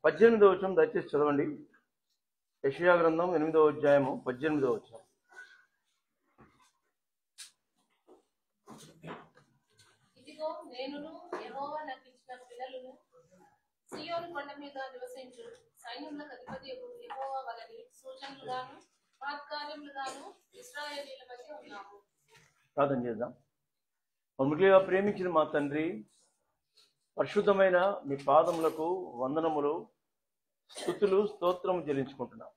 18వ వచనం దయచేసి చదవండి. యెషయా గ్రంథం 8వ అధ్యాయము 18వ వచనం. ఇదిగో నేనును యెహోవా నాకు ఇచ్చిన పిల్లలను సీయోను కొండ మీద నివసించు సైన్యములకు అధిపతియగు యెహోవా వలని సూచనలుగాను మహత్కార్యములుగాను ఇశ్రాయేలీయుల మధ్య ఉన్నాము. ప్రార్థన చేద్దాం. మిగిలిగా ప్రేమించిన మా తండ్రి, పరిశుద్ధమైన మీ పాదములకు వందనములు, స్తుతులు, స్తోత్రము చెల్లించుకుంటున్నాం.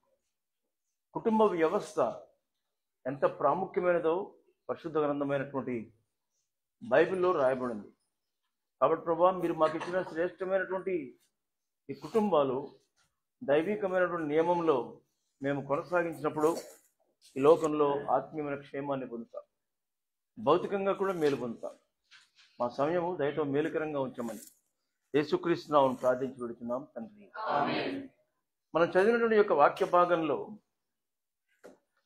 కుటుంబ వ్యవస్థ ఎంత ప్రాముఖ్యమైనదో పరిశుద్ధ గ్రంథమైనటువంటి బైబిల్లో రాయబడింది. కాబట్టి ప్రభా, మీరు మాకు ఇచ్చిన శ్రేష్టమైనటువంటి ఈ కుటుంబాలు దైవికమైనటువంటి నియమంలో మేము కొనసాగించినప్పుడు ఈ లోకంలో ఆత్మీయమైన క్షేమాన్ని పొందుతాం, భౌతికంగా కూడా మేలు పొందుతాం. మా సమయము దయతో మేలుకరంగా ఉంచమని యేసుక్రీస్తు నామమున ప్రార్థించి పెడుతున్నాం తండ్రి. మనం చదివినటువంటి యొక్క వాక్య భాగంలో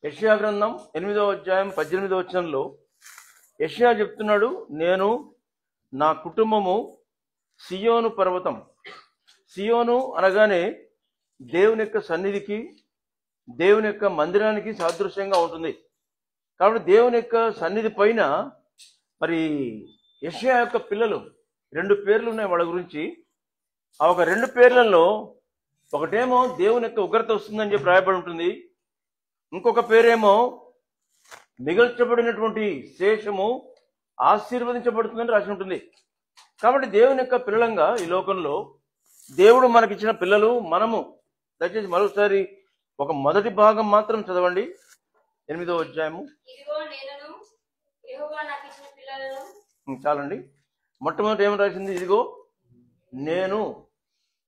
యెషయా గ్రంథం 8వ అధ్యాయం 18వ వచనంలో యెషయా చెప్తున్నాడు, నేను నా కుటుంబము సియోను పర్వతం. సియోను అనగానే దేవుని యొక్క సన్నిధికి, దేవుని యొక్క మందిరానికి సాదృశ్యంగా ఉంటుంది. కాబట్టి దేవుని యొక్క సన్నిధి పైన మరి యెషయా యొక్క పిల్లలు 2 పేర్లు ఉన్నాయి వాళ్ళ గురించి. ఆ ఒక 2 పేర్లలో ఒకటేమో దేవుని యొక్క ఉగ్రత వస్తుందని చెప్పి రాయబడి ఉంటుంది. ఇంకొక పేరేమో మిగల్చబడినటువంటి శేషము ఆశీర్వదించబడుతుందని రాసి ఉంటుంది. కాబట్టి దేవుని యొక్క పిల్లలంగా ఈ లోకంలో దేవుడు మనకిచ్చిన పిల్లలు మనము. దయచేసి మరోసారి ఒక మొదటి భాగం మాత్రం చదవండి, 8వ అధ్యాయము. ఇదిగో నేనును యెహోవా నాకు ఇచ్చిన పిల్లలను. చాలండి. మొట్టమొదటి ఏమని రాసింది? ఇదిగో నేను.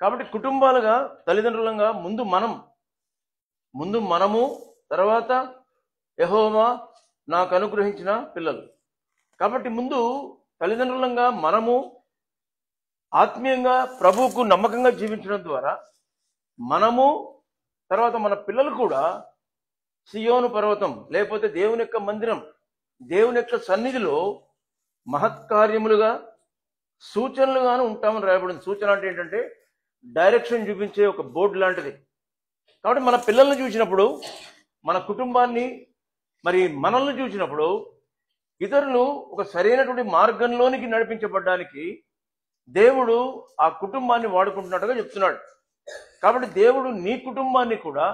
కాబట్టి కుటుంబాలుగా, తల్లిదండ్రులంగా ముందు మనము, తర్వాత యెహోవా నాకు అనుగ్రహించిన పిల్లలు. కాబట్టి ముందు తల్లిదండ్రులంగా మనము ఆత్మీయంగా ప్రభువుకు నమ్మకంగా జీవించడం ద్వారా మనము, తర్వాత మన పిల్లలు కూడా సియోను పర్వతం లేకపోతే దేవుని యొక్క మందిరం, దేవుని యొక్క సన్నిధిలో మహత్కార్యములుగా, సూచనలుగాను ఉంటామని రాయబడింది. సూచన అంటే ఏంటంటే డైరెక్షన్ చూపించే ఒక బోర్డు లాంటిది. కాబట్టి మన పిల్లల్ని చూసినప్పుడు, మన కుటుంబాన్ని, మరి మనల్ని చూసినప్పుడు ఇతరులు ఒక సరైనటువంటి మార్గంలోనికి నడిపించబడ్డానికి దేవుడు ఆ కుటుంబాన్ని వాడుకుంటున్నట్టుగా చెప్తున్నాడు. కాబట్టి దేవుడు నీ కుటుంబాన్ని కూడా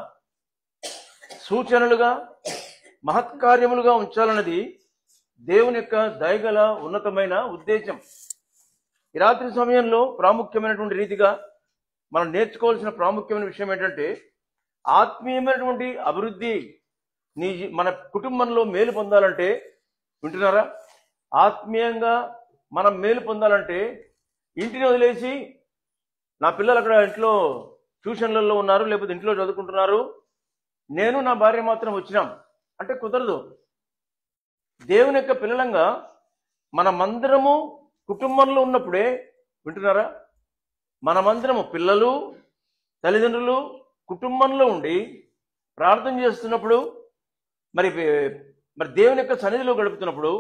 సూచనలుగా, మహత్కార్యములుగా ఉంచాలన్నది దేవుని యొక్క దయగల ఉన్నతమైన ఉద్దేశం. ఈ రాత్రి సమయంలో ప్రాముఖ్యమైనటువంటి రీతిగా మనం నేర్చుకోవాల్సిన ప్రాముఖ్యమైన విషయం ఏంటంటే, ఆత్మీయమైనటువంటి అభివృద్ధి మన కుటుంబంలో మేలు పొందాలంటే, వింటున్నారా, ఆత్మీయంగా మనం మేలు పొందాలంటే ఇంటిని వదిలేసి నా పిల్లలు అక్కడ ఇంట్లో ట్యూషన్లలో ఉన్నారు, లేకపోతే ఇంట్లో చదువుకుంటున్నారు, నేను నా భార్య మాత్రం వచ్చినాం అంటే కుదరదు. దేవుని యొక్క పిల్లలంగా మనమందరము కుటుంబంలో ఉన్నప్పుడే, వింటున్నారా, మనమందరము పిల్లలు, తల్లిదండ్రులు కుటుంబంలో ఉండి ప్రార్థన చేస్తున్నప్పుడు, మరి దేవుని యొక్క సన్నిధిలో గడుపుతున్నప్పుడు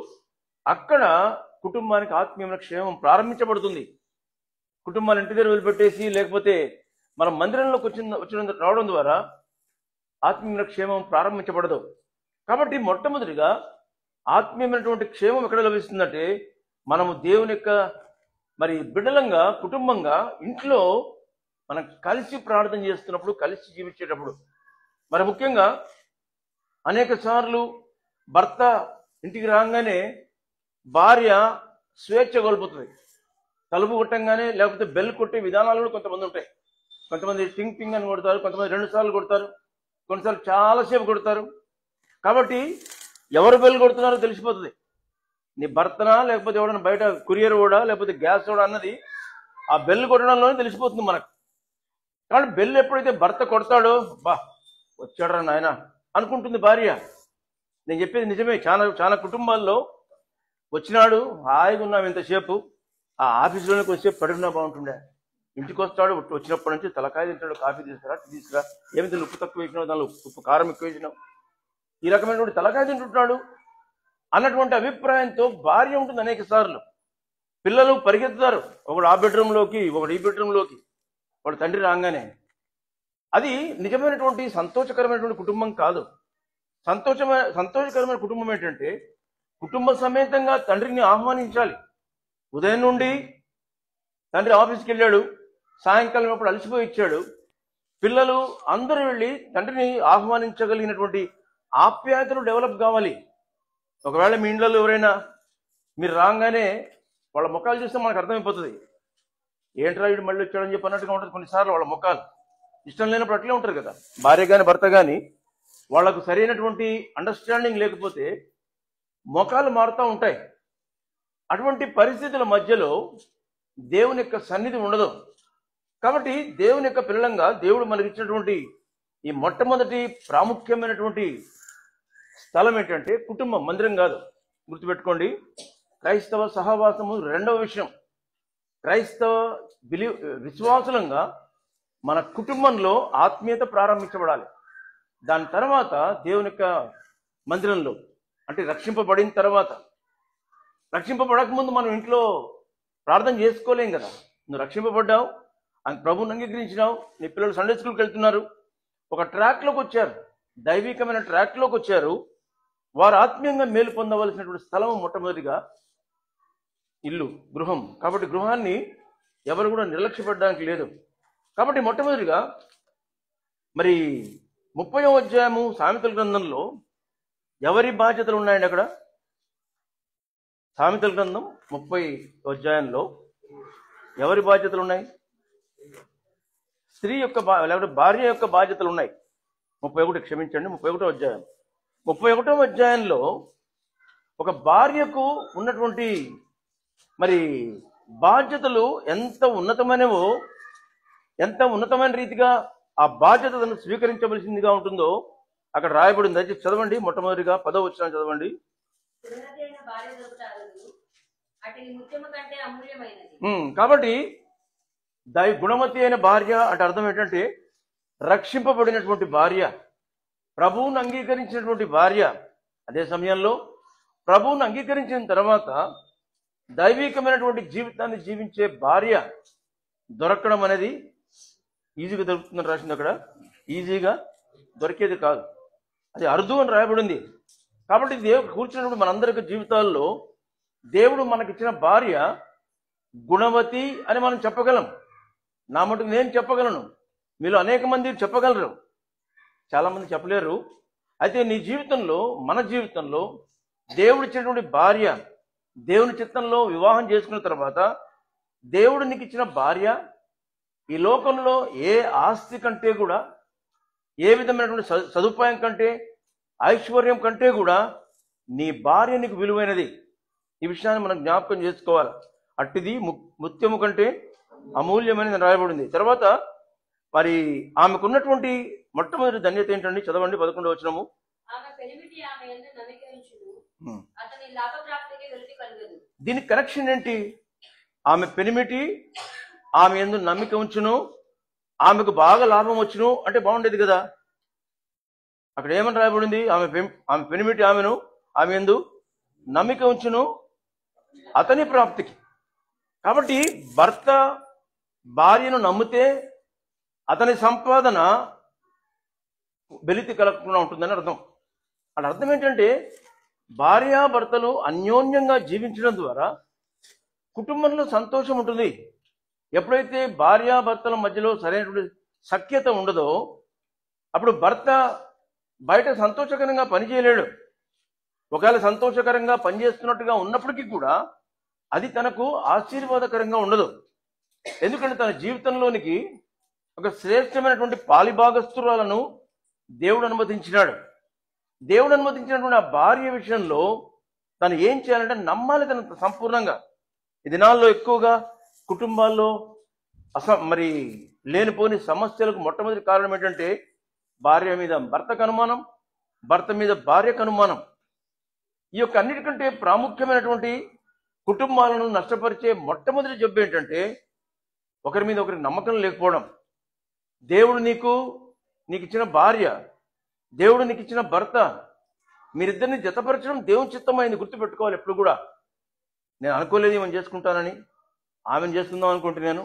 అక్కడ కుటుంబానికి ఆత్మీయమైన క్షేమం ప్రారంభించబడుతుంది. కుటుంబాన్ని ఇంటి దగ్గర వదిలిపెట్టేసి లేకపోతే మనం మందిరంలోకి వచ్చిన రావడం ద్వారా ఆత్మీయమైన క్షేమం ప్రారంభించబడదు. కాబట్టి మొట్టమొదటిగా ఆత్మీయమైనటువంటి క్షేమం ఎక్కడ లభిస్తుందంటే, మనము దేవుని యొక్క మరి బిడ్డలంగా, కుటుంబంగా ఇంట్లో మనం కలిసి ప్రార్థన చేస్తున్నప్పుడు, కలిసి జీవించేటప్పుడు. మరి ముఖ్యంగా అనేక సార్లు భర్త ఇంటికి రాగానే భార్య స్వేచ్ఛ కోల్పోతుంది. తలుపు కొట్టంగానే లేకపోతే బెల్ కొట్టే విధానాలు కూడా కొంతమంది ఉంటాయి. కొంతమంది టింగ్ టింగ్ అని కొడతారు, కొంతమంది 2 సార్లు కొడతారు, కొన్నిసార్లు చాలాసేపు కొడతారు. కాబట్టి ఎవరు బెల్ కొడుతున్నారో తెలిసిపోతుంది. నీ భర్తనా లేకపోతే ఎవడన్నా బయట కొరియర్ కూడా లేకపోతే గ్యాస్ కూడా అన్నది ఆ బెల్ కొట్టడంలోనే తెలిసిపోతుంది మనకు. కాబట్టి బెల్ ఎప్పుడైతే భర్త కొడతాడో, బా వచ్చాడరా నాయన అనుకుంటుంది భార్య. నేను చెప్పేది నిజమే. చాలా కుటుంబాల్లో వచ్చినాడు, హాయిగా ఉన్నాం ఇంతసేపు, ఆ ఆఫీసులోనే కొద్దిసేపు పడుకున్నా బాగుంటుండే, ఇంటికి వస్తాడు, వచ్చినప్పటి నుంచి తలకాయ తింటాడు, కాఫీ తీసుకురా, టీ తీసుకురా, ఏమి తిని ఉప్పు తక్కువ వేసినావు, దానిలో ఉప్పు కారం ఎక్కువ వేసినావు, ఈ రకమైనటువంటి తలకాయ తింటుంటాడు అన్నటువంటి అభిప్రాయంతో భార్య ఉంటుంది అనేక సార్లు. పిల్లలు పరిగెత్తుతారు, ఒకడు ఆ బెడ్రూమ్లోకి, ఒకడు ఈ బెడ్రూమ్లోకి. వాడు తండ్రి రాగానే. అది నిజమైనటువంటి సంతోషకరమైనటువంటి కుటుంబం కాదు. సంతోషకరమైన కుటుంబం ఏంటంటే కుటుంబ సమేతంగా తండ్రిని ఆహ్వానించాలి. ఉదయం నుండి తండ్రి ఆఫీస్కి వెళ్ళాడు, సాయంకాలం అప్పుడు అలసిపోయి ఇచ్చాడు, పిల్లలు అందరూ వెళ్ళి తండ్రిని ఆహ్వానించగలిగినటువంటి ఆప్యాయతలు డెవలప్ కావాలి. ఒకవేళ మీ ఇంట్లో ఎవరైనా మీరు రాగానే వాళ్ళ ముఖాలు చూస్తే మనకు అర్థమైపోతుంది, ఏంట్రా వీడు మళ్ళీ వచ్చాడని చెప్పి అన్నట్టుగా ఉంటుంది. కొన్నిసార్లు వాళ్ళ ముఖాలు ఇష్టం లేనప్పుడు అట్లే ఉంటారు కదా. భార్య కానీ భర్త కానీ వాళ్లకు సరైనటువంటి అండర్స్టాండింగ్ లేకపోతే ముఖాలు మారుతూ ఉంటాయి. అటువంటి పరిస్థితుల మధ్యలో దేవుని యొక్క సన్నిధి ఉండదు. కాబట్టి దేవుని యొక్క పిల్లలంగా దేవుడు మనకి ఇచ్చినటువంటి ఈ మొట్టమొదటి ప్రాముఖ్యమైనటువంటి స్థలం ఏంటంటే కుటుంబం, మందిరం కాదు. గుర్తుపెట్టుకోండి, క్రైస్తవ సహవాసము రెండవ విషయం. క్రైస్తవ విశ్వాసులంగా మన కుటుంబంలో ఆత్మీయత ప్రారంభించబడాలి. దాని తర్వాత దేవుని యొక్క మందిరంలో, అంటే రక్షింపబడిన తర్వాత. రక్షింపబడకముందు మనం ఇంట్లో ప్రార్థన చేసుకోలేం కదా. నువ్వు రక్షింపబడ్డావు, ప్రభువుని అంగీకరించినావు, నీ పిల్లలు సండే స్కూల్కి వెళ్తున్నారు, ఒక ట్రాక్లోకి వచ్చారు, దైవికమైన ట్రాక్లోకి వచ్చారు. వారు ఆత్మీయంగా మేలు పొందవలసినటువంటి స్థలం మొట్టమొదటిగా ఇల్లు, గృహం. కాబట్టి గృహాన్ని ఎవరు కూడా నిర్లక్ష్యపడడానికి లేదు. కాబట్టి మొట్టమొదటిగా మరి 30వ అధ్యాయము సామెతల గ్రంథంలో ఎవరి బాధ్యతలు ఉన్నాయండి? అక్కడ సామెతల గ్రంథం 30వ అధ్యాయంలో ఎవరి బాధ్యతలు ఉన్నాయి? స్త్రీ యొక్క లేకపోతే భార్య యొక్క బాధ్యతలు ఉన్నాయి. 31వ అధ్యాయం. 31వ అధ్యాయంలో ఒక భార్యకు ఉన్నటువంటి మరి బాధ్యతలు ఎంత ఉన్నతమైనవో, ఎంత ఉన్నతమైన రీతిగా ఆ బాధ్యతను స్వీకరించవలసిందిగా ఉంటుందో అక్కడ రాయబడింది. దయచేసి చదవండి. మొట్టమొదటిగా 10వ వచనం చదవండి. కాబట్టి గుణవతి అయిన భార్య అంటే అర్థం ఏంటంటే రక్షింపబడినటువంటి భార్య, ప్రభువును అంగీకరించినటువంటి భార్య. అదే సమయంలో ప్రభువును అంగీకరించిన తర్వాత దైవికమైనటువంటి జీవితాన్ని జీవించే భార్య దొరకడం అనేది ఈజీగా దొరుకుతుందని రాసింది. అక్కడ ఈజీగా దొరికేది కాదు, అది అరుదు అని రాయబడింది. కాబట్టి దేవుడు కూర్చున్నప్పుడు మనందరి జీవితాల్లో దేవుడు మనకిచ్చిన భార్య గుణవతి అని మనం చెప్పగలం. నా మటుకు నేను చెప్పగలను, మీలో అనేక మంది చెప్పగలరు, చాలామంది చెప్పలేరు. అయితే నీ జీవితంలో, మన జీవితంలో దేవుడు ఇచ్చినటువంటి భార్య, దేవుని చిత్తంలో వివాహం చేసుకున్న తర్వాత దేవుడు నీకు ఇచ్చిన భార్య ఈ లోకంలో ఏ ఆస్తి కంటే కూడా, ఏ విధమైనటువంటి సదుపాయం కంటే, ఐశ్వర్యం కంటే కూడా నీ భార్య నీకు విలువైనది. ఈ విషయాన్ని మనం జ్ఞాపకం చేసుకోవాలి. అట్టిది ముత్యము కంటే అమూల్యమైనది రాయబడింది. తర్వాత మరి ఆమెకున్నటువంటి మొట్టమొదటి ధన్యత ఏంటండి? చదవండి 11వ వచనము. దీని కనెక్షన్ ఏంటి? ఆమె పెనిమిటి ఆమె యందు నమ్మిక ఉంచును, ఆమెకు బాగా లాభం వచ్చును అంటే బాగుండేది కదా. అక్కడ ఏమని రాయబడింది? ఆమె పెనిమిటి ఆమె యందు నమ్మిక ఉంచును అతని ప్రాప్తికి. కాబట్టి భర్త భార్యను నమ్మితే అతని సంపాదన వెలితి కలగకుండా ఉంటుందని అర్థం. అంటే అర్థం ఏంటంటే భార్యాభర్తలు అన్యోన్యంగా జీవించడం ద్వారా కుటుంబంలో సంతోషం ఉంటుంది. ఎప్పుడైతే భార్యాభర్తల మధ్యలో సరైనటువంటి సఖ్యత ఉండదో అప్పుడు భర్త బయట సంతోషకరంగా పనిచేయలేడు. ఒకవేళ సంతోషకరంగా పనిచేస్తున్నట్టుగా ఉన్నప్పటికీ కూడా అది తనకు ఆశీర్వాదకరంగా ఉండదు. ఎందుకంటే తన జీవితంలోనికి ఒక శ్రేష్టమైనటువంటి పాలిభాగస్తురాలను దేవుడు అనుమతించినాడు. దేవుడు అనుమతించినటువంటి ఆ భార్య విషయంలో తను ఏం చేయాలంటే నమ్మాలి తన సంపూర్ణంగా. ఈ దినాల్లో ఎక్కువగా కుటుంబాల్లో మరి లేనిపోని సమస్యలకు మొట్టమొదటి కారణం ఏంటంటే భార్య మీద భర్తకు అనుమానం, భర్త మీద భార్యకు అనుమానం. ఈ యొక్క అన్నిటికంటే ప్రాముఖ్యమైనటువంటి కుటుంబాలను నష్టపరిచే మొట్టమొదటి జబ్బు ఏంటంటే ఒకరి మీద ఒకరికి నమ్మకం లేకపోవడం. దేవుడు నీకు ఇచ్చిన భార్య, దేవుడు నీకు ఇచ్చిన భర్త, మీరిద్దరిని జతపరచడం దేవుని చిత్తమైంది. గుర్తుపెట్టుకోవాలి ఎప్పుడు కూడా. నేను అనుకోలేదు ఈమెను చేసుకుంటానని, ఆమెను చేస్తుందాం అనుకుంటున్నాను.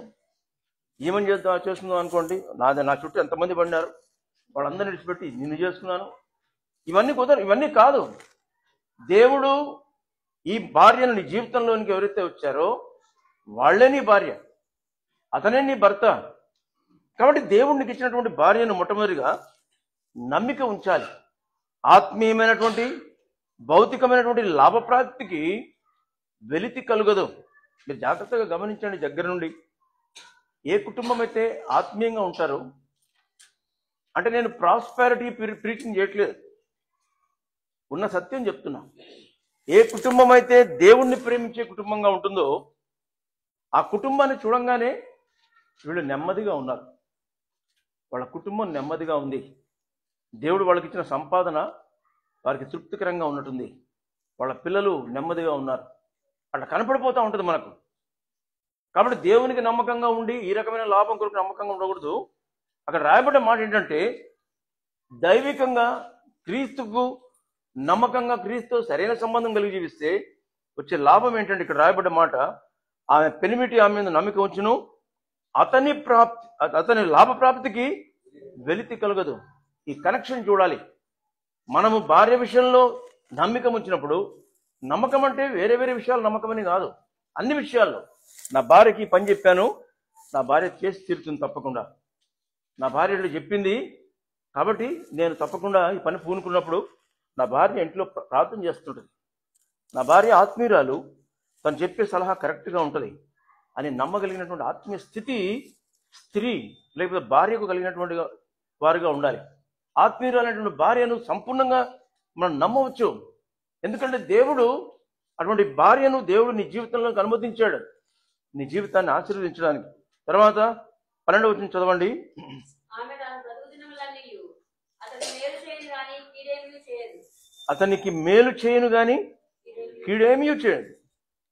ఏమని చేస్తుందో అనుకోండి, నా చుట్టూ ఎంతమంది పడినారు, వాళ్ళందరినీ విడిచిపెట్టి నిన్ను చేసుకున్నాను, ఇవన్నీ కాదు. దేవుడు ఈ భార్యను నీ జీవితంలోనికి ఎవరైతే వచ్చారో వాళ్ళే నీ భార్య, అతనే నీ భర్త. కాబట్టి దేవుడికి ఇచ్చినటువంటి భార్యను మొట్టమొదటిగా నమ్మిక ఉంచాలి. ఆత్మీయమైనటువంటి భౌతికమైనటువంటి లాభప్రాప్తికి వెలితి కలుగదు. మీరు జాగ్రత్తగా గమనించండి. దగ్గర నుండి ఏ కుటుంబం అయితే ఆత్మీయంగా ఉంటారో, అంటే నేను ప్రాస్పారిటీ ప్రీచింగ్ చేయట్లేదు, ఉన్న సత్యం చెప్తున్నా. ఏ కుటుంబం అయితే దేవుణ్ణి ప్రేమించే కుటుంబంగా ఉంటుందో ఆ కుటుంబాన్ని చూడంగానే వీళ్ళు నెమ్మదిగా ఉన్నారు, వాళ్ళ కుటుంబం నెమ్మదిగా ఉంది, దేవుడు వాళ్ళకి ఇచ్చిన సంపాదన వారికి తృప్తికరంగా ఉన్నట్టుంది, వాళ్ళ పిల్లలు నెమ్మదిగా ఉన్నారు, అట్లా కనపడిపోతూ ఉంటుంది మనకు. కాబట్టి దేవునికి నమ్మకంగా ఉండి ఈ రకమైన లాభం కొరకు నమ్మకంగా ఉండకూడదు. అక్కడ రాయబడ్డ మాట ఏంటంటే, దైవికంగా క్రీస్తుకు నమ్మకంగా క్రీస్తు సరైన సంబంధం కలిగి జీవిస్తే వచ్చే లాభం ఏంటంటే, ఇక్కడ రాయబడ్డ మాట, ఆమె పెనిమిటి ఆమె మీద నమ్మిక ఉంచును, అతని లాభ ప్రాప్తికి వెలితి కలగదు. ఈ కనెక్షన్ చూడాలి. మనము భార్య విషయంలో నమ్మకం ఉంచినప్పుడు, నమ్మకం అంటే వేరే వేరే విషయాలు నమ్మకమని కాదు, అన్ని విషయాల్లో. నా భార్యకి పని చెప్పాను, నా భార్య చేసి తీరుతుంది తప్పకుండా, నా భార్య ఇట్లా చెప్పింది కాబట్టి నేను తప్పకుండా ఈ పని పూనుకున్నప్పుడు నా భార్య ఇంట్లో ప్రార్థన చేస్తుంటుంది, నా భార్య ఆత్మీయురాలు, తను చెప్పే సలహా కరెక్ట్గా ఉంటుంది అని నమ్మగలిగినటువంటి ఆత్మీయ స్థితి స్త్రీ లేకపోతే భార్యకు కలిగినటువంటి వారుగా ఉండాలి. ఆత్మీయురాలైనటువంటి భార్యను సంపూర్ణంగా మనం నమ్మవచ్చు. ఎందుకంటే దేవుడు అటువంటి భార్యను దేవుడు నీ జీవితంలోకి అనుమతించాడు, నీ జీవితాన్ని ఆశీర్వదించడానికి. తర్వాత 12వ వచనం చదవండి. అతనికి మేలు చేయను కానీ కీడేమీ చేయదు.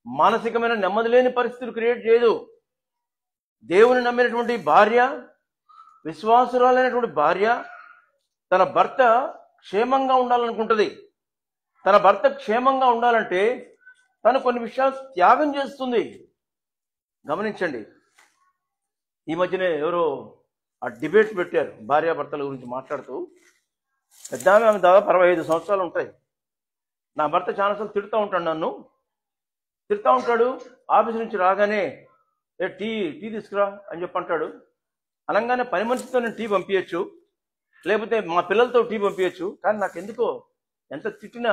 మానసికమైన నెమ్మది లేని పరిస్థితులు క్రియేట్ చేయదు. దేవుని నమ్మినటువంటి భార్య, విశ్వాసురాలైనటువంటి భార్య తన భర్త క్షేమంగా ఉండాలనుకుంటుంది. తన భర్త క్షేమంగా ఉండాలంటే తను కొన్ని విషయాలు త్యాగం చేస్తుంది. గమనించండి. ఈ మధ్యనే ఎవరో ఆ డిబేట్ పెట్టారు భార్యాభర్తల గురించి మాట్లాడుతూ. పెద్ద ఆమె దాదాపు 65 సంవత్సరాలు ఉంటాయి. నా భర్త చాలాసార్లు తిడుతూ ఉంటాడు, నన్ను తిడుతూ ఉంటాడు. ఆఫీస్ నుంచి రాగానే టీ తీసుకురా అని చెప్పి అంటాడు. అనగానే పని మనిషితో నేను టీ పంపించచ్చు, లేకపోతే మా పిల్లలతో టీ పంపించచ్చు. కానీ నాకు ఎందుకో ఎంత తిట్టినా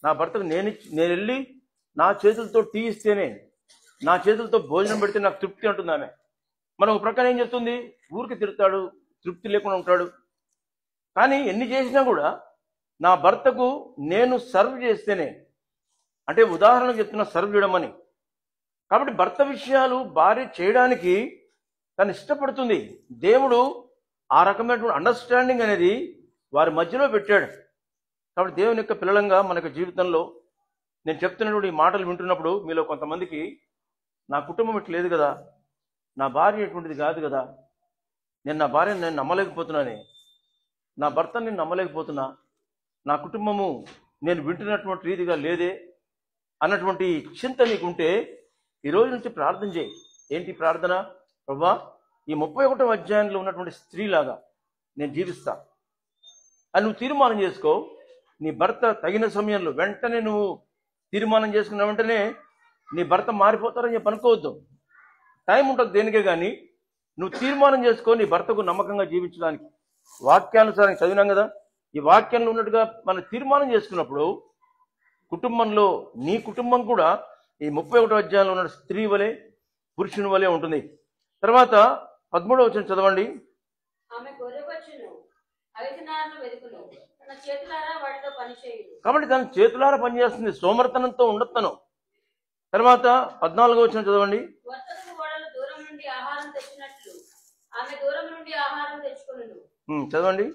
నా భర్తకు నేను వెళ్ళి నా చేతులతో టీ ఇస్తేనే, నా చేతులతో భోజనం పెడితే నాకు తృప్తి అంటుంది ఆమె. మనం ఒక ప్రకారం ఏం చెప్తుంది, ఊరికి తిడతాడు, తృప్తి లేకుండా ఉంటాడు. కానీ ఎన్ని చేసినా కూడా నా భర్తకు నేను సర్వ్ చేస్తేనే, అంటే ఉదాహరణకు చెప్తున్నా సర్వ్ చేయడమని. కాబట్టి భర్త విషయాలు భార్య చేయడానికి తను ఇష్టపడుతుంది. దేవుడు ఆ రకమైనటువంటి అండర్స్టాండింగ్ అనేది వారి మధ్యలో పెట్టాడు. కాబట్టి దేవుని యొక్క పిల్లలంగా మనకు జీవితంలో నేను చెప్తున్నటువంటి ఈ మాటలు వింటున్నప్పుడు మీలో కొంతమందికి నా కుటుంబం ఇట్లా లేదు కదా, నా భార్య ఎటువంటిది కాదు కదా, నేను నా భార్యను నేను నమ్మలేకపోతున్నానే, నా భర్తను నేను నమ్మలేకపోతున్నా, నా కుటుంబము నేను వింటున్నటువంటి రీతిగా లేదే అన్నటువంటి చింత నీకుంటే ఈ రోజు నుంచి ప్రార్థన చేయి. ఏంటి ప్రార్థన? ప్రభువా, ఈ 31వ అధ్యాయంలో ఉన్నటువంటి స్త్రీలాగా నేను జీవిస్తా అని నువ్వు తీర్మానం చేసుకో. నీ భర్త తగిన సమయంలో వెంటనే నువ్వు తీర్మానం చేసుకున్న వెంటనే నీ భర్త మారిపోతారని చెప్పి అనుకోవద్దు. టైం ఉంటుంది దేనికే, కానీ నువ్వు తీర్మానం చేసుకో నీ భర్తకు నమ్మకంగా జీవించడానికి. వాక్యానుసారం చదివినాం కదా, ఈ వాక్యంలో ఉన్నట్టుగా మనం తీర్మానం చేసుకున్నప్పుడు కుటుంబంలో నీ కుటుంబం కూడా ఈ 31వ అధ్యాయంలో ఉన్న స్త్రీ వలె పురుషుని వలె ఉంటుంది. తర్వాత 13వ వచనం చదవండి. కాబట్టి తన చేతులారా పనిచేస్తుంది, సోమర్తనంతో ఉండొత్తను. తర్వాత 14వ వచనం చదవండి. చదవండి.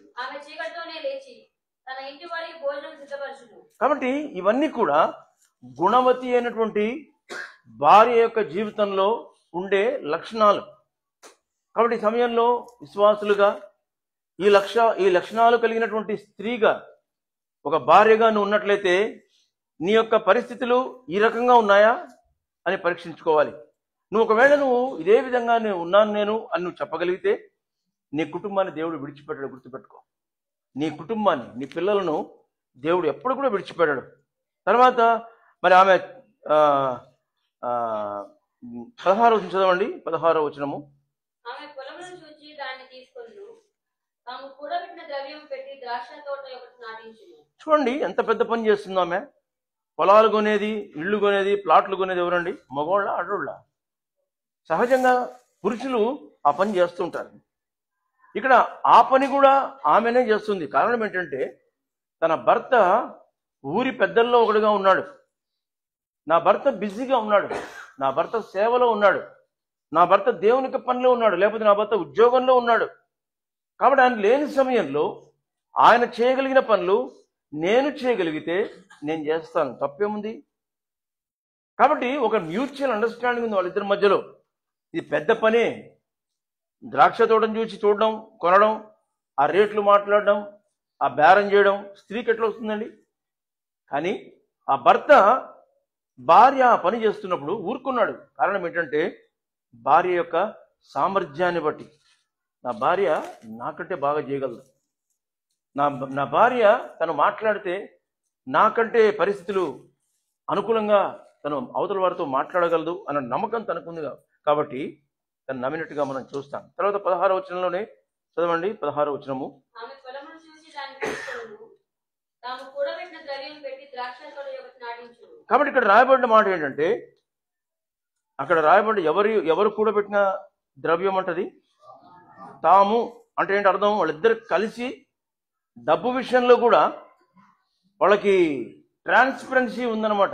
కాబట్టి ఇవన్నీ కూడా గుణవతి అయినటువంటి భార్య యొక్క జీవితంలో ఉండే లక్షణాలు. కాబట్టి ఈ సమయంలో విశ్వాసులుగా ఈ లక్షణాలు కలిగినటువంటి స్త్రీగా ఒక భార్యగా నువ్వు ఉన్నట్లయితే నీ యొక్క పరిస్థితులు ఈ రకంగా ఉన్నాయా అని పరీక్షించుకోవాలి. నువ్వు ఒకవేళ నువ్వు ఇదే విధంగా నేను ఉన్నాను నేను అని నువ్వు చెప్పగలిగితే నీ కుటుంబాన్ని దేవుడు విడిచిపెట్టాడు. గుర్తుపెట్టుకో, నీ కుటుంబాన్ని, నీ పిల్లలను దేవుడు ఎప్పుడు కూడా విడిచిపెట్టాడు. తర్వాత మరి ఆమె 16వ వచనం చదవండి. 16వ వచనము. ఆమె పొలమును చూచి దాన్ని తీసుకొను, తాము కూడబెట్టిన ద్రవ్యం పెట్టి ద్రాక్ష తోట ఒకటి నాటించును. చూడండి ఎంత పెద్ద పని చేస్తుందో ఆమె. పొలాలు కొనేది, ఇళ్ళు కొనేది, ప్లాట్లు కొనేది ఎవరండి? మగవాళ్ళ, ఆడోళ్ళ? సహజంగా పురుషులు ఆ పని చేస్తుంటారు. ఇక్కడ ఆ పని కూడా ఆమెనే చేస్తుంది. కారణం ఏంటంటే తన భర్త ఊరి పెద్దల్లో ఒకడుగా ఉన్నాడు, నా భర్త బిజీగా ఉన్నాడు, నా భర్త సేవలో ఉన్నాడు, నా భర్త దేవునికి పనిలో ఉన్నాడు, లేకపోతే నా భర్త ఉద్యోగంలో ఉన్నాడు. కాబట్టి ఆయన లేని సమయంలో ఆయన చేయగలిగిన పనులు నేను చేయగలిగితే నేను చేస్తాను, తప్పేముంది? కాబట్టి ఒక మ్యూచువల్ అండర్స్టాండింగ్ ఉంది వాళ్ళిద్దరి మధ్యలో. ఇది పెద్ద పనే. ద్రాక్ష తోటను చూసి చూడడం, కొనడం, ఆ రేట్లు మాట్లాడడం, ఆ బేరం చేయడం స్త్రీకి ఎట్లా వస్తుందండి? కానీ ఆ భర్త భార్య ఆ పని చేస్తున్నప్పుడు ఊరుకున్నాడు. కారణం ఏంటంటే భార్య యొక్క సామర్థ్యాన్ని బట్టి. నా భార్య నాకంటే బాగా చేయగలదు, నా భార్య తను మాట్లాడితే నాకంటే పరిస్థితులు అనుకూలంగా తను అవతల వారితో మాట్లాడగలదు అన్న నమ్మకం తనకుంది. కాబట్టి తను నమ్మినట్టుగా మనం చూస్తాం. తర్వాత 16వ వచనంలోనే చదవండి. 16వ వచనము. ఆమె పొలమును చూచి దాన్ని తీసుకొను, తాము కూడబెట్టిన ద్రవ్యం పెట్టి ద్రాక్ష తోట ఒకటి నాటించును. కాబట్టి ఇక్కడ రాయబడిన మాట ఏంటంటే, అక్కడ రాయబడి ఎవరు కూడబెట్టిన ద్రవ్యం అంటది? తాము అంటే ఏంటి అర్థం? వాళ్ళిద్దరు కలిసి డబ్బు విషయంలో కూడా వాళ్ళకి ట్రాన్స్పరెన్సీ ఉందన్నమాట.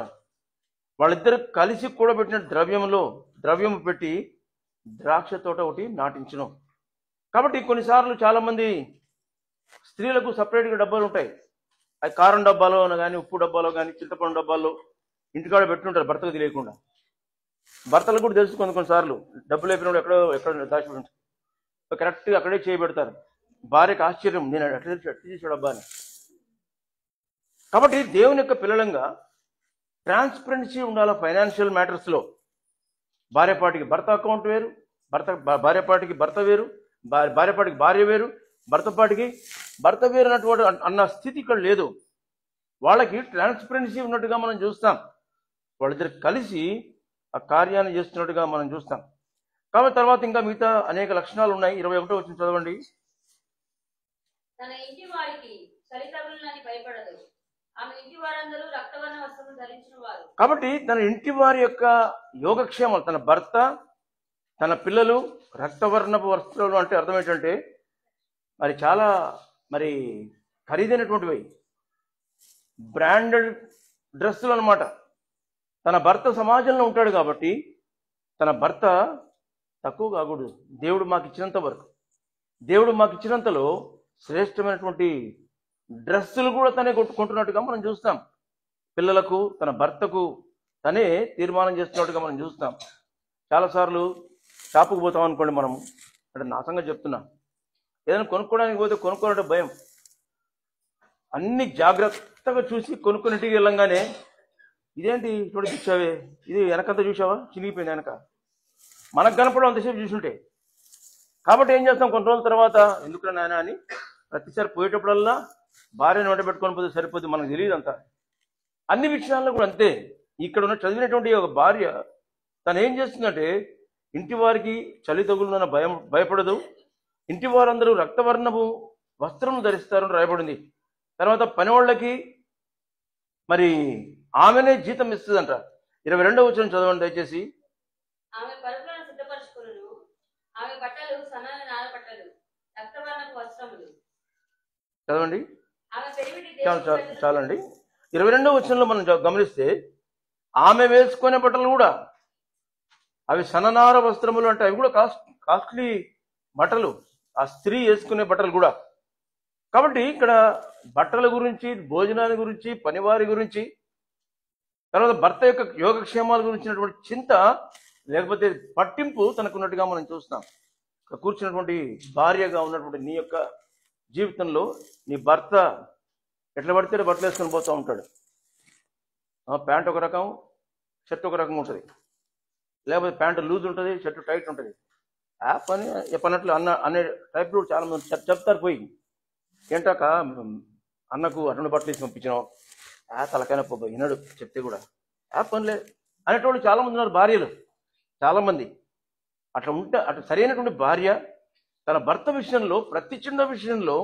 వాళ్ళిద్దరు కలిసి కూడబెట్టిన ద్రవ్యం పెట్టి ద్రాక్ష తోట ఒకటి నాటించును. కాబట్టి కొన్నిసార్లు చాలామంది స్త్రీలకు సపరేట్గా డబ్బాలు ఉంటాయి. అది కారం డబ్బాలో కానీ, ఉప్పు డబ్బాలో కానీ, చింతపండు డబ్బాల్లో ఇంటికాడ పెట్టుంటారు భర్తకు తెలియకుండా. భర్తలు కూడా తెలుసు కొన్నిసార్లు డబ్బులు అయిపోయినప్పుడు ఎక్కడ దాచిపెట్టు కరెక్ట్గా అక్కడే చేయబెడతారు. భార్యకు ఆశ్చర్యం, నేను ఎట్లా చేసాడు డబ్బా అని. కాబట్టి దేవుని యొక్క పిల్లలంగా ట్రాన్స్పరెన్సీ ఉండాలి ఫైనాన్షియల్ మ్యాటర్స్లో. భార్యపాటికి భర్త అకౌంట్ వేరు, భార్యపాటికి భర్త వేరు, భార్యపాటికి భార్య వేరు, భర్తపాటికి భర్త వేరు అన్నటువంటి అన్న స్థితి ఇక్కడ లేదు. వాళ్ళకి ట్రాన్స్పరెన్సీ ఉన్నట్టుగా మనం చూస్తాం. వాళ్ళిద్దరు కలిసి ఆ కార్యాన్ని చేస్తున్నట్టుగా మనం చూస్తాం. కాబట్టి తర్వాత ఇంకా మిగతా అనేక లక్షణాలు ఉన్నాయి. 21వ వచనం చదవండి. తన ఇంటి వారికి చలి తగులునని భయపడదు, ఆమె ఇంటి వారందరూ రక్తవర్ణ వస్త్రము ధరించిన వారు. కాబట్టి తన ఇంటి వారి యొక్క యోగక్షేమాలు, తన భర్త, తన పిల్లలు రక్తవర్ణపు వస్త్రాలు అంటే అర్థం ఏంటంటే మరి చాలా ఖరీదైనటువంటివి, బ్రాండెడ్ డ్రెస్సులు అనమాట. తన భర్త సమాజంలో ఉంటాడు కాబట్టి తన భర్త తక్కువ కాకూడదు. దేవుడు మాకు ఇచ్చినంతలో శ్రేష్టమైనటువంటి డ్రెస్సులు కూడా తనే కొంటున్నట్టుగా మనం చూస్తాం. పిల్లలకు, తన భర్తకు తనే తీర్మానం చేస్తున్నట్టుగా మనం చూస్తాం. చాలాసార్లు షాపుకు పోతాం అనుకోండి, మనం అంటే నా సంగతి చెప్తున్నా, ఏదైనా కొనుక్కోవడానికి పోతే కొనుక్కోవాలంటే భయం. అన్ని జాగ్రత్తగా చూసి కొనుక్కుని ఇంటికి వెళ్ళంగానే ఇదేంటి చూడకి ఇచ్చావే, ఇది వెనకంతా చూసావా, చినిగిపోయింది వెనక, మనకు కనపడం అంతసేపు చూసుంటే. కాబట్టి ఏం చేస్తాం, కొన్ని రోజుల తర్వాత ఎందుకురా నాయన అని ప్రతిసారి పోయేటప్పుడల్లా భార్యను వెంట పెట్టుకొని పోతే సరిపోతుంది, మనకు తెలియదు అంతా. అన్ని విషయాల్లో కూడా అంతే. ఇక్కడ ఉన్న చదివినటువంటి ఒక భార్య తను ఏం చేస్తుందంటే ఇంటి వారికి చలి తగులున్న భయపడదు, ఇంటి వారందరూ రక్తవర్ణపు వస్త్రం ధరిస్తారని రాయబడింది. తర్వాత పనివాళ్ళకి మరి ఆమెనే జీతం ఇస్తుందంట. 22వ వచనం చదవండి దయచేసి. ఆమె పరుపులను సిద్ధపరచుకొనును, ఆమె బట్టలు సన్నని నార బట్టలు, రక్తవర్ణపు వస్త్రములు. చదవండి. ఆమె పెరిమిటి చాలండి. 22వ వచనంలో మనం గమనిస్తే ఆమె వేసుకునే బట్టలు కూడా అవి సన్ననార వస్త్రములు అంటే అవి కూడా కాస్ట్లీ బట్టలు, ఆ స్త్రీ వేసుకునే బట్టలు కూడా. కాబట్టి ఇక్కడ బట్టల గురించి, భోజనాల గురించి, పనివారి గురించి, తర్వాత భర్త యొక్క యోగక్షేమాల గురించినటువంటి చింత లేకపోతే పట్టింపు తనకున్నట్టుగా మనం చూస్తాం. కూర్చున్నటువంటి భార్యగా ఉన్నటువంటి నీ యొక్క జీవితంలో నీ భర్త ఎట్లా పడితే బట్టలు వేసుకొని పోతూ ఉంటాడు. ప్యాంట్ ఒక రకం, షర్ట్ ఒక రకం ఉంటుంది. లేకపోతే ప్యాంటు లూజ్ ఉంటుంది, షర్టు టైట్ ఉంటుంది. ఆ పని చెప్పనట్లు అనే టైప్లో చాలా మంది చెప్తారు. పోయి ఏంటాక అన్నకు అటువంటి బట్టలు వేసి పంపించినాం, తలకైనా వినడు చెప్తే కూడా పనిలే అనేటోళ్ళు చాలామంది ఉన్నారు. భార్యలు చాలామంది అట్లా అట్లా సరైనటువంటి భార్య తన భర్త విషయంలో ప్రతి చిన్న విషయంలో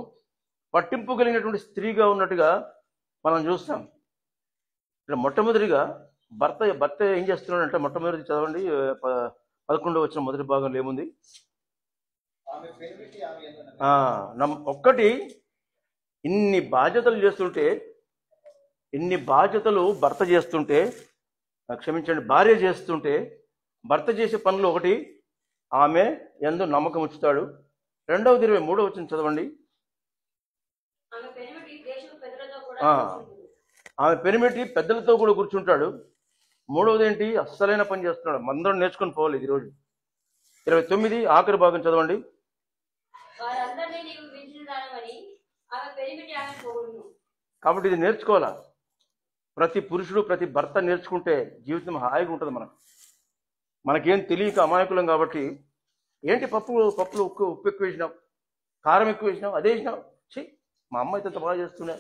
పట్టింపు కలిగినటువంటి స్త్రీగా ఉన్నట్టుగా మనం చూస్తాం. ఇక్కడ మొట్టమొదటిగా భర్త ఏం చేస్తున్నాడంటే, మొట్టమొదటి చదవండి 11వ వచనం మొదటి భాగంలో ఏముంది? ఒక్కటి, ఇన్ని బాధ్యతలు చేస్తుంటే, ఇన్ని బాధ్యతలు భర్త చేస్తుంటే, క్షమించండి, భార్య చేస్తుంటే, భర్త చేసే పనులు ఒకటి, ఆమె యందు నమ్మకం ఉంచుతాడు. 2వ 23వ వచనం చదవండి. ఆమె పెనిమిటి పెద్దలతో కూడా కూర్చుంటాడు. 3వది ఏంటి? అస్సలైన పని చేస్తున్నాడు. అందరం నేర్చుకొని పోవాలి. ఈరోజు 29 ఆఖరి భాగం చదవండి. కాబట్టి ఇది నేర్చుకోవాలా. ప్రతి పురుషుడు, ప్రతి భర్త నేర్చుకుంటే జీవితం హాయిగా ఉంటుంది. మనకేం తెలియక అమాయకులం కాబట్టి, ఏంటి పప్పులు ఉప్పు ఎక్కువ వేసినావు, కారం ఎక్కువ వేసినావు, అదే వేసినావు, మా అమ్మ అయితే బాగా చేస్తున్నా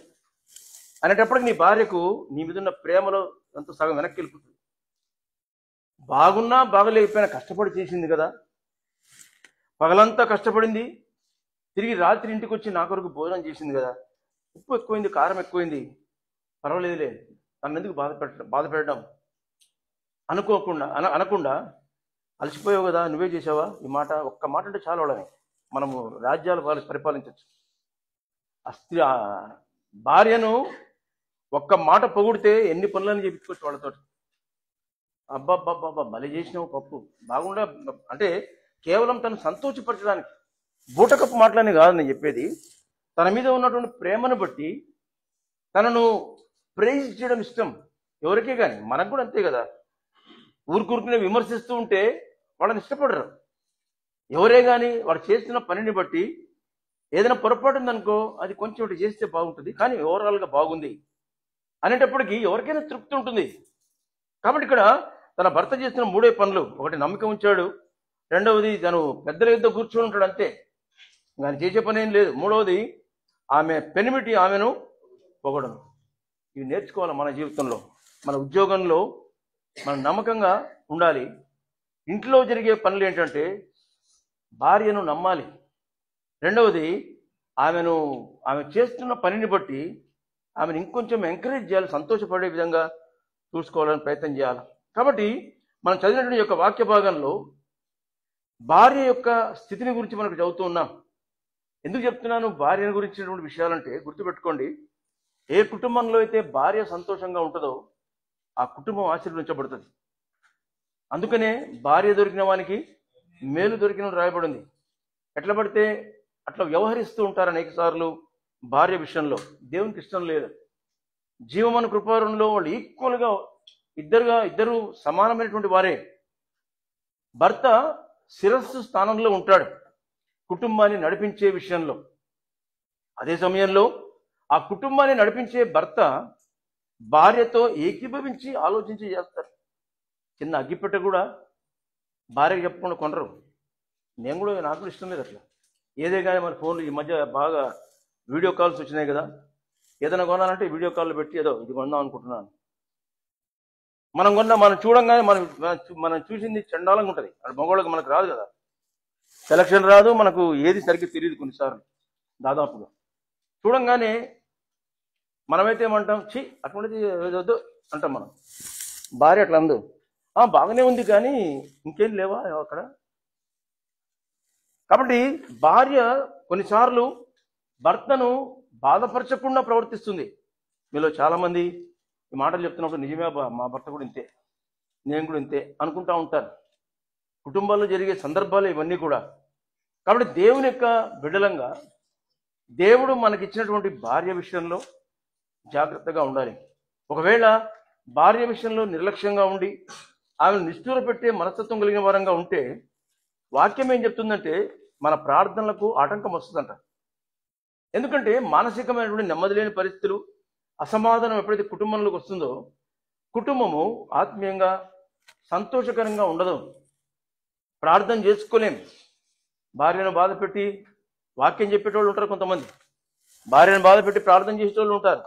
అనేటప్పటికి నీ భార్యకు నీ మీద ఉన్న ప్రేమలో ఎంతో సగం వెనక్కి వెళ్ళిపోతుంది. బాగున్నా బాగలేకపోయినా కష్టపడి చేసింది కదా, పగలంతా కష్టపడింది, తిరిగి రాత్రి ఇంటికి వచ్చి నా కొరకు భోజనం చేసింది కదా, ఉప్పు ఎక్కువైంది, కారం ఎక్కువైంది, పర్వాలేదులే, నన్ను ఎందుకు బాధ పెట్టడం అనకుండా అలసిపోయావు కదా, నువ్వే చేసావా, ఈ మాట ఒక్క మాట అంటే చాలా వాళ్ళని మనము రాజ్యాలు పరిపాలించవచ్చు. భార్యను ఒక్క మాట పొగిడితే ఎన్ని పనులని చేయించుకోవచ్చు వాళ్ళతో. అబ్బాబ్బాబ్బా భలే చేసినావు, పప్పు బాగుండా అంటే కేవలం తను సంతోషపరచడానికి, బూటకప్పు మాటలని కాదు నేను చెప్పేది. తన మీద ఉన్నటువంటి ప్రేమను బట్టి తనను ప్రైజ్ చేయడం ఇష్టం ఎవరికే కానీ, మనకు కూడా అంతే కదా. ఊరుకూరుకునే విమర్శిస్తూ ఉంటే వాళ్ళని ఇష్టపడరు. ఎవరే కానీ వాడు చేస్తున్న పనిని బట్టి ఏదైనా పొరపాటు ఉందనుకో, అది కొంచెం ఒకటి చేస్తే బాగుంటుంది, కానీ ఓవరాల్గా బాగుంది అనేటప్పటికీ ఎవరికైనా తృప్తి ఉంటుంది. కాబట్టి ఇక్కడ తన భర్త చేసిన 3 పనులు, ఒకటి నమ్మకం ఉంచాడు, 2వది తను పెద్దల యుద్ధ కూర్చొని ఉంటాడు అంతే, ఆయన చేసే పని ఏం లేదు. 3వది ఆమె పెనిమిటి ఆమెను పొగడను. ఇవి నేర్చుకోవాలి మన జీవితంలో. మన ఉద్యోగంలో మనం నమ్మకంగా ఉండాలి. ఇంట్లో జరిగే పనులు ఏంటంటే భార్యను నమ్మాలి. 2వది ఆమె చేస్తున్న పనిని బట్టి ఆమెను ఇంకొంచెం ఎంకరేజ్ చేయాలి, సంతోషపడే విధంగా చూసుకోవాలని ప్రయత్నం చేయాలి. కాబట్టి మనం చదివినటువంటి యొక్క వాక్య భాగంలో భార్య యొక్క స్థితిని గురించి మనకు చదువుతూ ఉన్నాం. ఎందుకు చెప్తున్నాను భార్యను గురించినటువంటి విషయాలంటే, గుర్తుపెట్టుకోండి, ఏ కుటుంబంలో అయితే భార్య సంతోషంగా ఉంటుందో ఆ కుటుంబం ఆశీర్వదించబడుతుంది. అందుకనే భార్య దొరికిన వానికి మేలు దొరికిన రాయబడింది. ఎట్లా పడితే అట్లా వ్యవహరిస్తూ ఉంటారు అనేక సార్లు భార్య విషయంలో. దేవునికి ఇష్టం లేదు. జీవమన కృపారుణంలో వాళ్ళు ఈక్వల్గా ఇద్దరు సమానమైనటువంటి వారే. భర్త శిరస్సు స్థానంలో ఉంటాడు కుటుంబాన్ని నడిపించే విషయంలో. అదే సమయంలో ఆ కుటుంబాన్ని నడిపించే భర్త భార్యతో ఏకీభవించి ఆలోచించి చేస్తారు. చిన్న అగ్గిపెట్ట కూడా భార్యకి చెప్పకుండా కొనరు. నాకు కూడా ఇష్టం లేదు అట్లా. ఏదే కానీ మన ఫోన్లు ఈ మధ్య బాగా వీడియో కాల్స్ వచ్చినాయి కదా, ఏదైనా కొనాలంటే వీడియో కాల్ పెట్టి ఏదో ఇది కొందాం అనుకుంటున్నాను. మనం చూడంగానే మనం చూసింది చండాలంగా ఉంటుంది. అది మగవాళ్ళకి మనకు రాదు కదా, సెలక్షన్ రాదు, మనకు ఏది సరిగ్గా తెలియదు కొన్నిసార్లు. దాదాపుగా చూడంగానే మనమైతే ఏమంటాం, అటువంటిది వద్దు అంటాం మనం. భార్య అట్లా అందు, బాగానే ఉంది కానీ ఇంకేం లేవా అక్కడ. కాబట్టి భార్య కొన్నిసార్లు భర్తను బాధపరచకుండా ప్రవర్తిస్తుంది. మీలో చాలామంది ఈ మాటలు చెప్తున్నప్పుడు నిజమే, మా భర్త కూడా ఇంతే, నేను కూడా ఇంతే అనుకుంటా ఉంటారు. కుటుంబాల్లో జరిగే సందర్భాలు ఇవన్నీ కూడా. కాబట్టి దేవుని యొక్క బిడ్డలంగా దేవుడు మనకిచ్చినటువంటి భార్య విషయంలో జాగ్రత్తగా ఉండాలి. ఒకవేళ భార్య విషయంలో నిర్లక్ష్యంగా ఉండి ఆమెను నిష్ఠూర పెట్టే మనస్తత్వం కలిగిన వారంగా ఉంటే, వాక్యం ఏం చెప్తుందంటే మన ప్రార్థనలకు ఆటంకం వస్తుందంట. ఎందుకంటే మానసికమైనటువంటి నెమ్మది లేని పరిస్థితులు, అసమాధానం ఎప్పుడైతే కుటుంబంలోకి వస్తుందో కుటుంబము ఆత్మీయంగా సంతోషకరంగా ఉండదు. ప్రార్థన చేసుకోలేం. భార్యను బాధ పెట్టి వాక్యం చెప్పేటోళ్ళు ఉంటారు, కొంతమంది భార్యను బాధ పెట్టి ప్రార్థన చేసేటోళ్ళు ఉంటారు.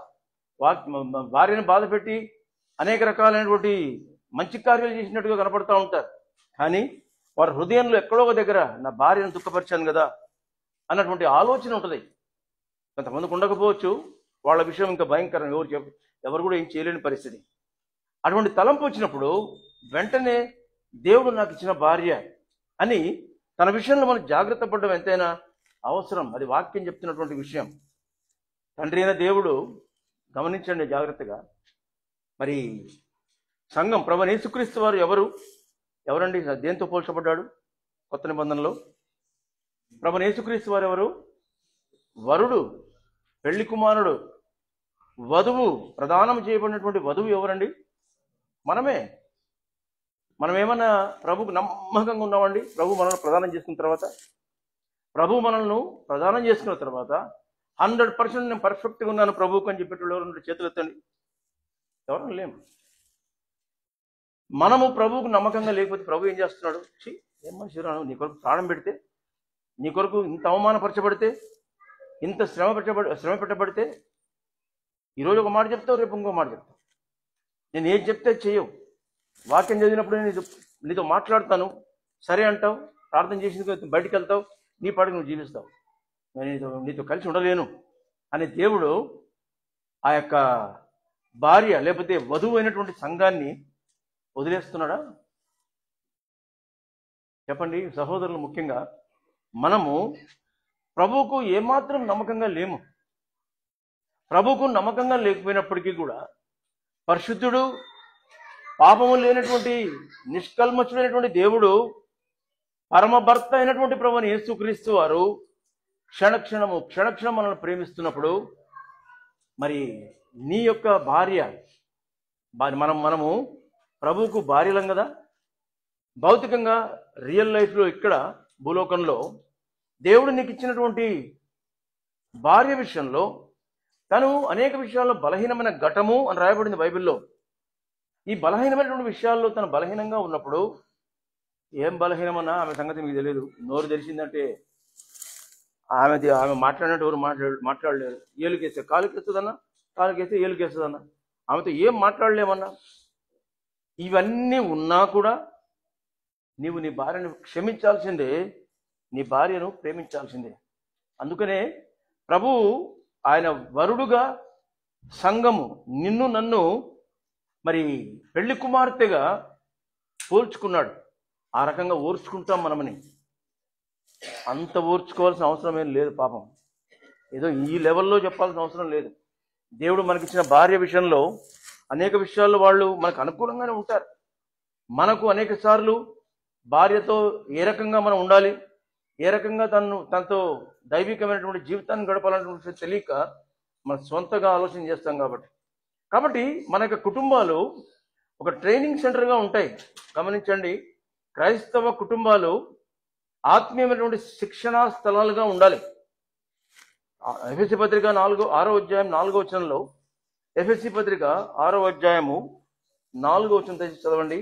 భార్యను బాధ పెట్టి అనేక రకాలైనటువంటి మంచి కార్యాలు చేసినట్టుగా కనపడుతూ ఉంటారు. కానీ వారి హృదయంలో ఎక్కడో ఒక దగ్గర నా భార్యను దుఃఖపరిచాను కదా అన్నటువంటి ఆలోచన ఉంటుంది. కొంతమందికి ఉండకపోవచ్చు. వాళ్ళ విషయం ఇంకా భయంకరం, ఎవరు కూడా ఏం చేయలేని పరిస్థితి. అటువంటి తలంపు వచ్చినప్పుడు వెంటనే దేవుడు నాకు ఇచ్చిన భార్య అని తన విషయంలో మనం జాగ్రత్త పడడం ఎంతైనా అవసరం. అది వాక్యం చెప్తున్నటువంటి విషయం. తండ్రి అయిన దేవుడు, గమనించండి జాగ్రత్తగా, మరి సంఘం ప్రభువైన యేసుక్రీస్తు వారు ఎవరండి? దేంతో పోల్చబడ్డాడు కొత్త నిబంధనలో? ప్రభువైన యేసుక్రీస్తు వారు ఎవరు? వరుడు, పెళ్లి కుమారుడు. వధువు, ప్రదానం చేయబడినటువంటి వధువు ఎవరండి? మనమే. మనం ఏమన్నా ప్రభువుకు నమ్మకంగా ఉన్నామండి? ప్రభు మనల్ని ప్రదానం చేసుకున్న తర్వాత, ప్రభు మనల్ని ప్రదానం చేసుకున్న తర్వాత 100% నేను పర్ఫెక్ట్గా ఉన్నాను ప్రభువుకు అని చెప్పేటప్పుడు ఎవరు? చేతులు ఎత్తండి. ఎవరు లేము. మనము ప్రభువుకు నమ్మకంగా లేకపోతే ప్రభు ఏం చేస్తున్నాడు? ఏం మనిషిరాను, నీ కొరకు ప్రాణం పెడితే, నీ కొరకు ఇంత అవమానపరచబడితే, ఇంత శ్రమ పెట్టబడితే, ఈరోజు ఒక మాట చెప్తావు, రేపు ఇంకో మాట చెప్తావు. నేను ఏది చెప్తే చెయ్యవు. వాక్యం చదివినప్పుడు నీతో మాట్లాడతాను, సరే అంటావు. ప్రార్థన చేసి బయటికి వెళ్తావు, నీ పాటికి నువ్వు జీవిస్తావు. నేను నీతో కలిసి ఉండలేను అనే దేవుడు ఆ యొక్క భార్య లేకపోతే వధువు అయినటువంటి సంఘాన్ని వదిలేస్తున్నాడా? చెప్పండి సహోదరులు. ముఖ్యంగా మనము ప్రభువుకు ఏమాత్రం నమ్మకంగా లేము. ప్రభువుకు నమ్మకంగా లేకపోయినప్పటికీ కూడా పరిశుద్ధుడు, పాపము లేనటువంటి నిష్కల్మషుడైనటువంటి దేవుడు, పరమభర్త అయినటువంటి ప్రభువైన యేసుక్రీస్తు వారు క్షణక్షణం మనల్ని ప్రేమిస్తున్నప్పుడు, మరి నీ యొక్క భార్య, మనము ప్రభువుకు భార్యలం కదా. భౌతికంగా రియల్ లైఫ్లో ఇక్కడ భూలోకంలో దేవుడు నీకు ఇచ్చినటువంటి భార్య విషయంలో తను అనేక విషయాల్లో బలహీనమైన ఘటము అని రాయబడింది బైబిల్లో. ఈ బలహీనమైనటువంటి విషయాల్లో తను బలహీనంగా ఉన్నప్పుడు, ఏం బలహీనమన్నా ఆమె సంగతి మీకు తెలియదు. నోరు తెరిచిందంటే ఆమె మాట్లాడినట్టు ఎవరు మాట్లాడలేరు. ఏలుకేస్తే కాలుకేస్తుందన్నా, కాలుకేస్తే ఏలుకేస్తుందన్నా, ఆమెతో ఏం మాట్లాడలేమన్నా. ఇవన్నీ ఉన్నా కూడా నీవు నీ భార్యను క్షమించాల్సిందే, నీ భార్యను ప్రేమించాల్సిందే. అందుకనే ప్రభు ఆయన వరుడుగా సంఘము నిన్ను నన్ను మరి పెళ్లి కుమార్తెగా పోల్చుకున్నాడు. ఆ రకంగా ఓర్చుకుంటాం మనమని. అంత ఓర్చుకోవాల్సిన అవసరం ఏం లేదు. పాపం ఏదో ఈ లెవెల్లో చెప్పాల్సిన అవసరం లేదు. దేవుడు మనకిచ్చిన భార్య విషయంలో అనేక విషయాల్లో వాళ్ళు మనకు అనుకూలంగానే ఉంటారు. మనకు అనేక సార్లు భార్యతో ఏ రకంగా మనం ఉండాలి, ఏ రకంగా తనతో దైవికమైనటువంటి జీవితాన్ని గడపాలనేటువంటి తెలియక మనం సొంతగా ఆలోచన చేస్తాం. కాబట్టి మన యొక్క కుటుంబాలు ఒక ట్రైనింగ్ సెంటర్గా ఉంటాయి. గమనించండి, క్రైస్తవ కుటుంబాలు ఆత్మీయమైనటువంటి శిక్షణా స్థలాలుగా ఉండాలి. ఎఫెసీ పత్రిక 6వ అధ్యాయం 4వ వచనంలో, ఎఫెసీ పత్రిక 6వ అధ్యాయము 4వ వచనం తెచ్చి చదవండి.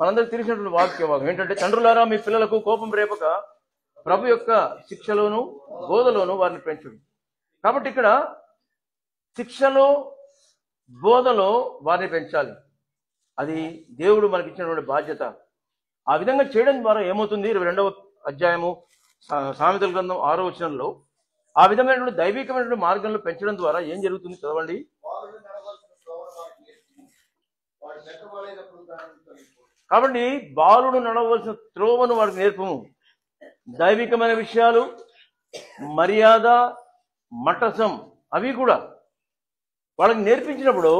మనందరికి తెలిసినటువంటి వాక్యం ఏంటంటే, తండ్రులారా మీ పిల్లలకు కోపం రేపక ప్రభు యొక్క శిక్షలోను బోధలోను వారిని పెంచుడు. కాబట్టి ఇక్కడ శిక్షలో బోధలో వారిని పెంచాలి. అది దేవుడు మనకి ఇచ్చినటువంటి బాధ్యత. ఆ విధంగా చేయడం ద్వారా ఏమవుతుంది? 22వ అధ్యాయము సామెతల గ్రంథం 6వ వచనంలో ఆ విధమైనటువంటి దైవికమైనటువంటి మార్గంలో పెంచడం ద్వారా ఏం జరుగుతుంది చదవండి. కాబట్టి బాలుడు నడవలసిన త్రోవను వాడికి నేర్పము. దైవికమైన విషయాలు, మర్యాద, మటసం అవి కూడా వాళ్ళకి నేర్పించినప్పుడు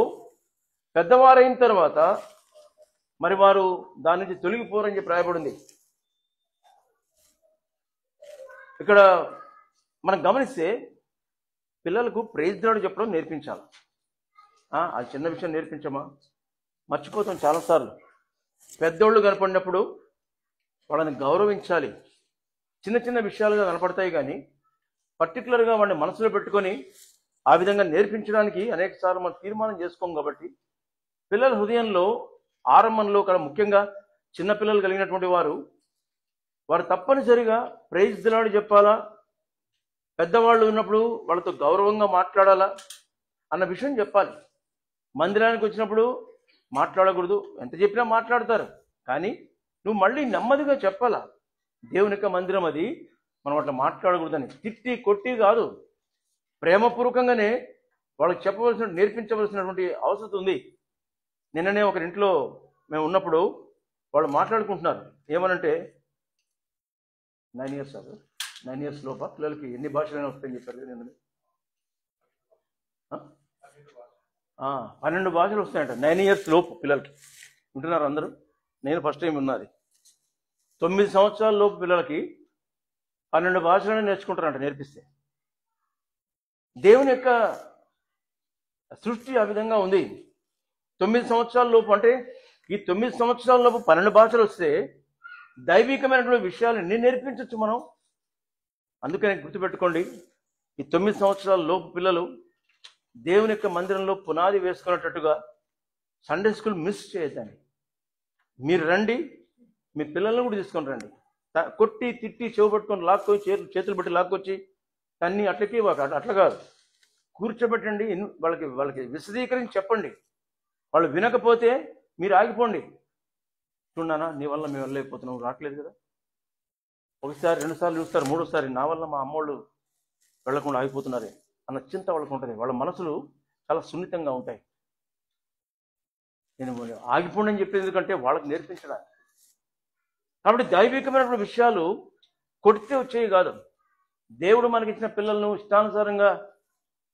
పెద్దవారైన తర్వాత మరి వారు దాని నుంచి తొలగిపోరని చెప్పి రాయబడింది. ఇక్కడ మనం గమనిస్తే పిల్లలకు ప్రైజ్ లార్డ్ చెప్పడం నేర్పించాలి. అది చిన్న విషయం నేర్పించమా? మర్చిపోతాం చాలాసార్లు. పెద్దోళ్ళు కనపడినప్పుడు వాళ్ళని గౌరవించాలి. చిన్న చిన్న విషయాలుగా కనపడతాయి, కానీ పర్టికులర్గా వాడిని మనసులో పెట్టుకొని ఆ విధంగా నేర్పించడానికి అనేక సార్లు మనం తీర్మానం చేసుకోం. కాబట్టి పిల్లల హృదయంలో ఆరంభంలో ముఖ్యంగా చిన్నపిల్లలు కలిగినటువంటి వారు తప్పనిసరిగా ప్రైజ్ ది లార్డ్ చెప్పాలా, పెద్దవాళ్ళు ఉన్నప్పుడు వాళ్ళతో గౌరవంగా మాట్లాడాలా అన్న విషయం చెప్పాలి. మందిరానికి వచ్చినప్పుడు మాట్లాడకూడదు, ఎంత చెప్పినా మాట్లాడతారు, కానీ నువ్వు మళ్ళీ నెమ్మదిగా చెప్పాలా. దేవుని యొక్క మందిరం అది, మనం అట్లా మాట్లాడకూడదని తిట్టి కొట్టి కాదు, ప్రేమపూర్వకంగానే వాళ్ళకి నేర్పించవలసినటువంటి అవసరం ఉంది. నిన్ననే ఒకరింట్లో మేము ఉన్నప్పుడు వాళ్ళు మాట్లాడుకుంటున్నారు. ఏమనంటే 9 years 9 years లోప పిల్లలకి ఎన్ని భాషలైనా వస్తాయని చెప్పారు నిన్న. 12 భాషలు వస్తాయంట 9 years లోపు పిల్లలకి. వింటున్నారు అందరూ? నేను ఫస్ట్ టైం ఉన్నది. 9 సంవత్సరాల లోపు పిల్లలకి 12 భాషలను నేర్చుకుంటారంట నేర్పిస్తే. దేవుని యొక్క సృష్టి ఆ విధంగా ఉంది. 9 సంవత్సరాల లోపు అంటే ఈ 9 సంవత్సరాల లోపు 12 భాషలు వస్తే దైవికమైనటువంటి విషయాలు ఎన్ని నేర్పించవచ్చు మనం. అందుకని గుర్తుపెట్టుకోండి, ఈ 9 సంవత్సరాల లోపు పిల్లలు దేవుని యొక్క మందిరంలో పునాది వేసుకున్నట్టుగా సండే స్కూల్ మిస్ చేయొద్దండి. మీరు రండి, మీ పిల్లలను కూడా తీసుకొని రండి. కొట్టి తిట్టి చెవు పట్టుకొని లాక్కొని చేతులు పెట్టి లాక్కొచ్చి అన్నీ అట్లకి అట్లా కాదు, కూర్చోబెట్టండి. వాళ్ళకి విశదీకరించి చెప్పండి. వాళ్ళు వినకపోతే మీరు ఆగిపోండి. చూడనా, నీ వల్ల మేము వెళ్ళలేకపోతున్నావు, రావట్లేదు కదా. ఒకసారి 2 సార్లు చూస్తారు, 3సారి నా వల్ల మా అమ్మోళ్ళు వెళ్లకుండా ఆగిపోతున్నారే అన్న చింత వాళ్ళకు ఉంటుంది. వాళ్ళ మనసులు చాలా సున్నితంగా ఉంటాయి. నేను ఆగిపోండి అని చెప్పేది ఎందుకంటే వాళ్ళకి నేర్పించడానికి. కాబట్టి దైవికమైనటువంటి విషయాలు కొడితే వచ్చేవి కాదు. దేవుడు మనకిచ్చిన పిల్లలను ఇష్టానుసారంగా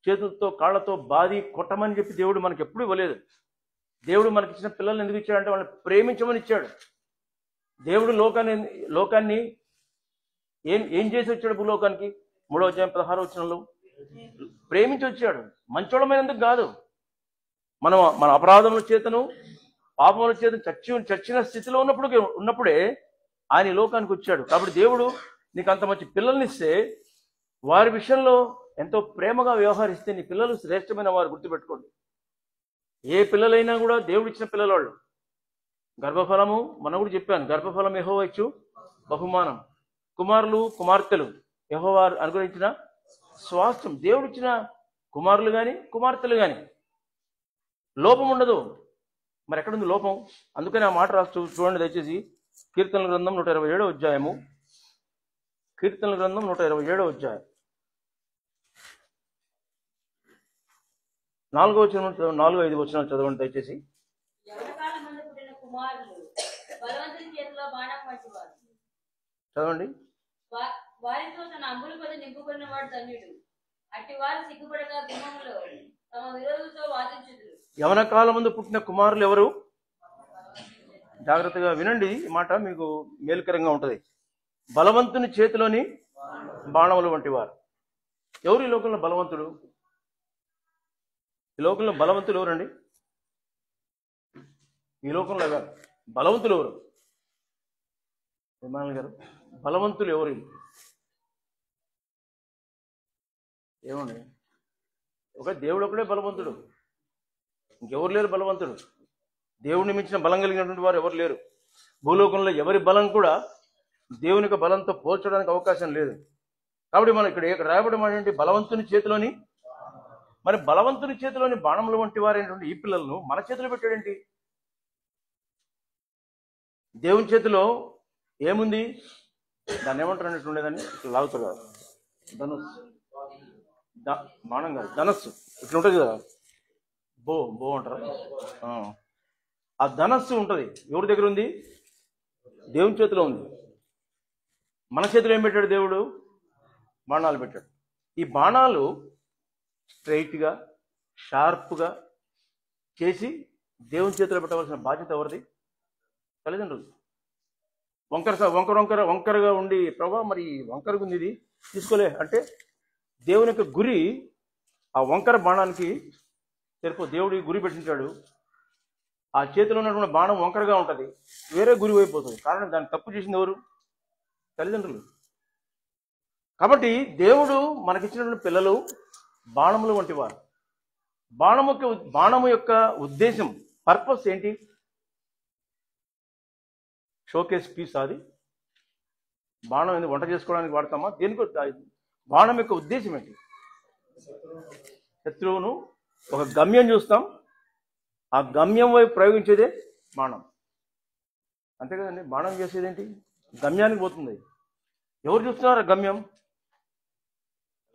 చేతులతో కాళ్ళతో బాది కొట్టమని చెప్పి దేవుడు మనకి ఎప్పుడూ ఇవ్వలేదు. దేవుడు మనకిచ్చిన పిల్లల్ని ఎందుకు ఇచ్చాడంటే వాళ్ళని ప్రేమించమని ఇచ్చాడు. దేవుడు లోకాన్ని ఏం చేసి వచ్చాడు? భూలోకానికి 3వ అధ్యాయం 16వ వచనంలో ప్రేమించి వచ్చాడు. మంచోళమైనందుకు కాదు, మన అపరాధముల చేతను పాపముల చేతను చచ్చిన స్థితిలో ఉన్నప్పుడే ఆయన లోకానికి వచ్చాడు. కాబట్టి దేవుడు నీకు అంత మంచి పిల్లల్ని ఇస్తే వారి విషయంలో ఎంతో ప్రేమగా వ్యవహరిస్తే నీ పిల్లలు శ్రేష్టమైన వారు. గుర్తుపెట్టుకోండి, ఏ పిల్లలైనా కూడా దేవుడు ఇచ్చిన పిల్లల వాళ్ళు. గర్భఫలము మనం కూడా చెప్పాను, గర్భఫలం యెహోవా ఇచ్చు బహుమానం. కుమారులు కుమార్తెలు యెహోవా అనుగ్రహించిన స్వాస్థ్యం. దేవుడు ఇచ్చిన కుమారులు కానీ కుమార్తెలు కానీ లోపం ఉండదు. మరి ఎక్కడుంది లోపం? అందుకని ఆ మాట రాస్తూ చూడండి దయచేసి. కీర్తనల గ్రంథం 127వ అధ్యాయము. కీర్తనల గ్రంథం 127వ అధ్యాయం 4-5 వచనాలు చదవండి దయచేసి. చదవండి. వారితో తన అంబుల కొద్ది నింపుకున్న వాడు ధన్యుడు. అట్టి వారు సిగ్గుపడగా గుమ్మములో తమ విరోధులతో వాదించుదురు. యవన కాలమందు పుట్టిన కుమారులు ఎవరు? జాగ్రత్తగా వినండి, ఈ మాట మీకు మేలుకరంగా ఉంటుంది. బలవంతుని చేతిలోని బాణములు వంటి వారు. ఎవరు ఈ లోకంలో బలవంతుడు? ఈ లోకంలో బలవంతులు ఎవరండి? ఈ లోకంలో ఎవరు బలవంతులు? ఎవరు? విమానులు గారు, బలవంతులు ఎవరు? ఏమండి, దేవుడు ఒకడే బలవంతుడు, ఇంకెవరు లేరు బలవంతుడు. దేవుడిని మించిన బలం కలిగినటువంటి వారు ఎవరు లేరు. భూలోకంలో ఎవరి బలం కూడా దేవుని యొక్క బలంతో పోల్చడానికి అవకాశం లేదు. కాబట్టి మనం ఇక్కడ రాయబడి ఏంటి? బలవంతుని చేతిలోని. మరి బలవంతుని చేతిలోని బాణముల వంటి వారైనటువంటి ఈ పిల్లలను మన చేతిలో పెట్టాడేంటి? దేవుని చేతిలో ఏముంది? దాన్ని ఏమంటారు అన్నట్టు ఉండేదాన్ని లాగుతారు కదా, ధనుస్సు. బాణం కాదు, ధనస్సు. ఇట్లా ఉంటుంది కదా, బో అంటారా? ఆ ధనస్సు ఉంటుంది. ఎవరి దగ్గర ఉంది? దేవుని చేతిలో ఉంది. మన చేతిలో ఏం పెట్టాడు దేవుడు? బాణాలు పెట్టాడు. ఈ బాణాలు స్ట్రైట్గా షార్ప్గా చేసి దేవుని చేతిలో పెట్టవలసిన బాధ్యత ఎవరిది? తల్లిదండ్రులు. వంకరగా ఉండి ప్రభా మరి వంకరగా ఉంది ఇది తీసుకోలే అంటే దేవుని యొక్క గురి ఆ వంకర బాణానికి సరిపో. దేవుడి గురి పెట్టించాడు, ఆ చేతిలో ఉన్నటువంటి బాణం వంకరగా ఉంటుంది, వేరే గురి అయిపోతుంది. కారణం దాన్ని తప్పు చేసింది ఎవరు? తల్లిదండ్రులు. కాబట్టి దేవుడు మనకిచ్చినటువంటి పిల్లలు బాణములు వంటి వారు. బాణము యొక్క ఉద్దేశం పర్పస్ ఏంటి? షోకేస్ పీస్ అది. బాణం ఏంది? వంట చేసుకోవడానికి వాడతామా? దేనికి? బాణం యొక్క ఉద్దేశం ఏంటి? శత్రువును ఒక గమ్యం చూస్తాం, ఆ గమ్యం వైపు ప్రయోగించేదే బాణం. అంతే కదండి. బాణం చేసేదేంటి? గమ్యానికి పోతుంది. ఎవరు చూస్తున్నారు ఆ గమ్యం?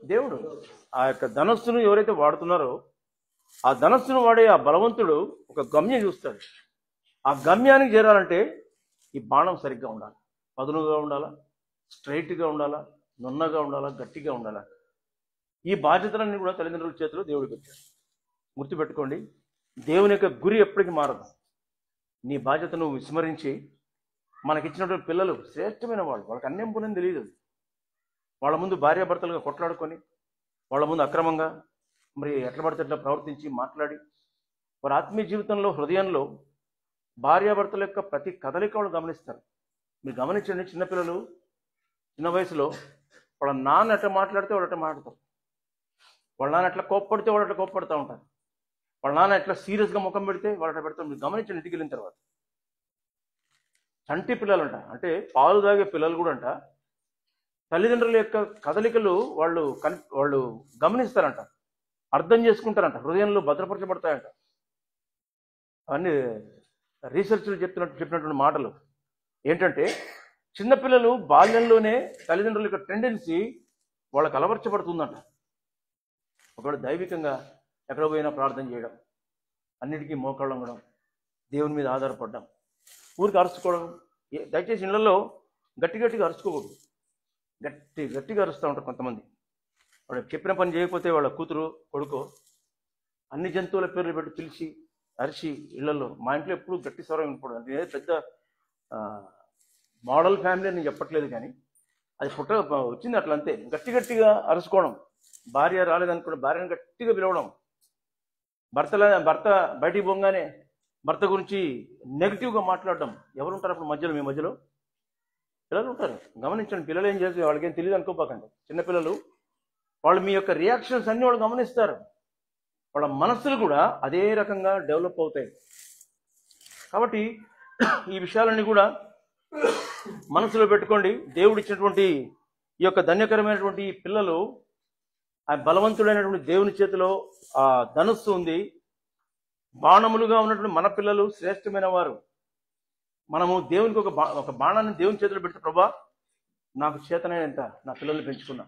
దేవుడు. ఆ యొక్క ధనస్సును ఎవరైతే వాడుతున్నారో ఆ ధనస్సును వాడే ఆ బలవంతుడు ఒక గమ్యం చూస్తాడు. ఆ గమ్యానికి చేరాలంటే ఈ బాణం సరిగ్గా ఉండాలి, పదునుగా ఉండాలా, స్ట్రైట్గా ఉండాలా, నున్నగా ఉండాలా, గట్టిగా ఉండాలా. ఈ బాధ్యతలన్నీ కూడా తల్లిదండ్రుల చేతిలో దేవుడికి వచ్చారు. గుర్తుపెట్టుకోండి, దేవుని యొక్క గురి ఎప్పటికీ మారదు. నీ బాధ్యతను విస్మరించి మనకిచ్చినటువంటి పిల్లలు శ్రేష్టమైన వాళ్ళు, వాళ్ళకి అన్యం పుణ్యం తెలియదు. వాళ్ళ ముందు భార్యాభర్తలుగా కొట్లాడుకొని, వాళ్ళ ముందు అక్రమంగా మరి ఎట్లా పడితే ఎట్లా ప్రవర్తించి మాట్లాడి, వారి ఆత్మీయ జీవితంలో హృదయంలో భార్యాభర్తల యొక్క ప్రతి కదలిక వాళ్ళు గమనిస్తారు. మీరు గమనించండి, చిన్నపిల్లలు చిన్న వయసులో వాళ్ళ నాన్న ఎట్లా మాట్లాడితే వాళ్ళు ఎట్లా మాట్లాడతారు, వాళ్ళ నాన్న ఎట్లా కోప్పడితే వాళ్ళు ఎట్లా కోప్పడుతూ ఉంటారు, వాళ్ళ నాన్న ఎట్లా సీరియస్గా ముఖం పెడితే వాళ్ళు ఎట్లా పెడతారు. మీరు గమనించండి. ఇంటికి వెళ్ళిన తర్వాత చంటి పిల్లలంట, అంటే పాలు తాగే పిల్లలు కూడా అంట తల్లిదండ్రుల యొక్క కదలికలు వాళ్ళు గమనిస్తారంట, అర్థం చేసుకుంటారంట, హృదయంలో భద్రపరచబడతాయంట. అవన్నీ రీసెర్చ్లు చెప్పినటువంటి మాటలు ఏంటంటే, చిన్నపిల్లలు బాల్యంలోనే తల్లిదండ్రుల యొక్క టెండెన్సీ వాళ్ళకి అలవర్చబడుతుందంట. ఒకవేళ దైవికంగా ఎక్కడ పోయినా ప్రార్థన చేయడం, అన్నిటికీ మోకాళ్ళు వంగడం, దేవుని మీద ఆధారపడడం, ఊరికి అరుచుకోవడం. దయచేసి ఇళ్లలో గట్టిగా అరుచుకోకూడదు. గట్టిగా అరుస్తూ ఉంటారు కొంతమంది. వాడు చెప్పిన పని చేయకపోతే వాళ్ళ కూతురు కొడుకో అన్ని జంతువుల పేర్లు పెట్టి పిలిచి అరిచి ఇళ్లలో. మా ఇంట్లో ఎప్పుడు గట్టి స్వరం వినపడదు. అంటే పెద్ద మోడల్ ఫ్యామిలీ అని నేను చెప్పట్లేదు, కానీ అది వచ్చింది అట్లా, అంతే. గట్టిగా అరుచుకోవడం, భార్య రాలేదనుకోవడం, భార్యను గట్టిగా పిలవడం, భర్త బయటికి పోగానే భర్త గురించి నెగిటివ్గా మాట్లాడడం. ఎవరు ఉంటారు అప్పుడు మధ్యలో? మీ మధ్యలో పిల్లలు ఉంటారు. గమనించండి, పిల్లలు ఏం చేస్తే వాళ్ళకేం తెలియదు అనుకోపాకండి. చిన్నపిల్లలు వాళ్ళు మీ యొక్క రియాక్షన్స్ అన్నీ వాళ్ళు గమనిస్తారు. వాళ్ళ మనస్సులు కూడా అదే రకంగా డెవలప్ అవుతాయి. కాబట్టి ఈ విషయాలన్నీ కూడా మనసులో పెట్టుకోండి. దేవుడు ఇచ్చినటువంటి ఈ యొక్క ధన్యకరమైనటువంటి పిల్లలు ఆ బలవంతుడైనటువంటి దేవుని చేతిలో ఆ ధనుస్సు ఉంది. బాణములుగా ఉన్నటువంటి మన పిల్లలు శ్రేష్టమైన వారు. మనము దేవునికి ఒక బాణాన్ని దేవుని చేతిలో పెడితే, ప్రభా నాకు చేతనైనంత నా పిల్లల్ని పెంచుకున్నా,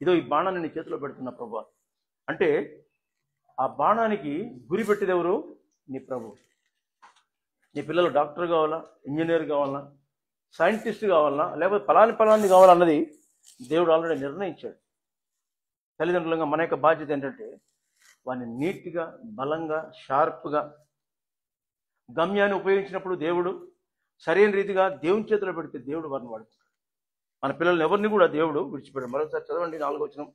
ఇదో ఈ బాణాన్ని నీ చేతిలో పెడుతున్నా ప్రభా అంటే, ఆ బాణానికి గురి పెట్టేది ఎవరు? నీ ప్రభు. నీ పిల్లలు డాక్టర్ కావాలా, ఇంజనీర్ కావాలా, సైంటిస్ట్ కావాలా, లేకపోతే పలాని కావాలన్నది దేవుడు ఆల్రెడీ నిర్ణయించాడు. తల్లిదండ్రులుగా మన యొక్క బాధ్యత ఏంటంటే వాడిని నీట్గా, బలంగా, షార్ప్గా గమ్యాన్ని ఉపయోగించినప్పుడు దేవుడు సరైన రీతిగా దేవుని చేతిలో పెడితే దేవుడు వారిని వాడుతాడు. మన పిల్లల్ని ఎవరిని కూడా దేవుడు విడిచిపెట్టాడు. మరోసారి చదవండి 4వ వచనం.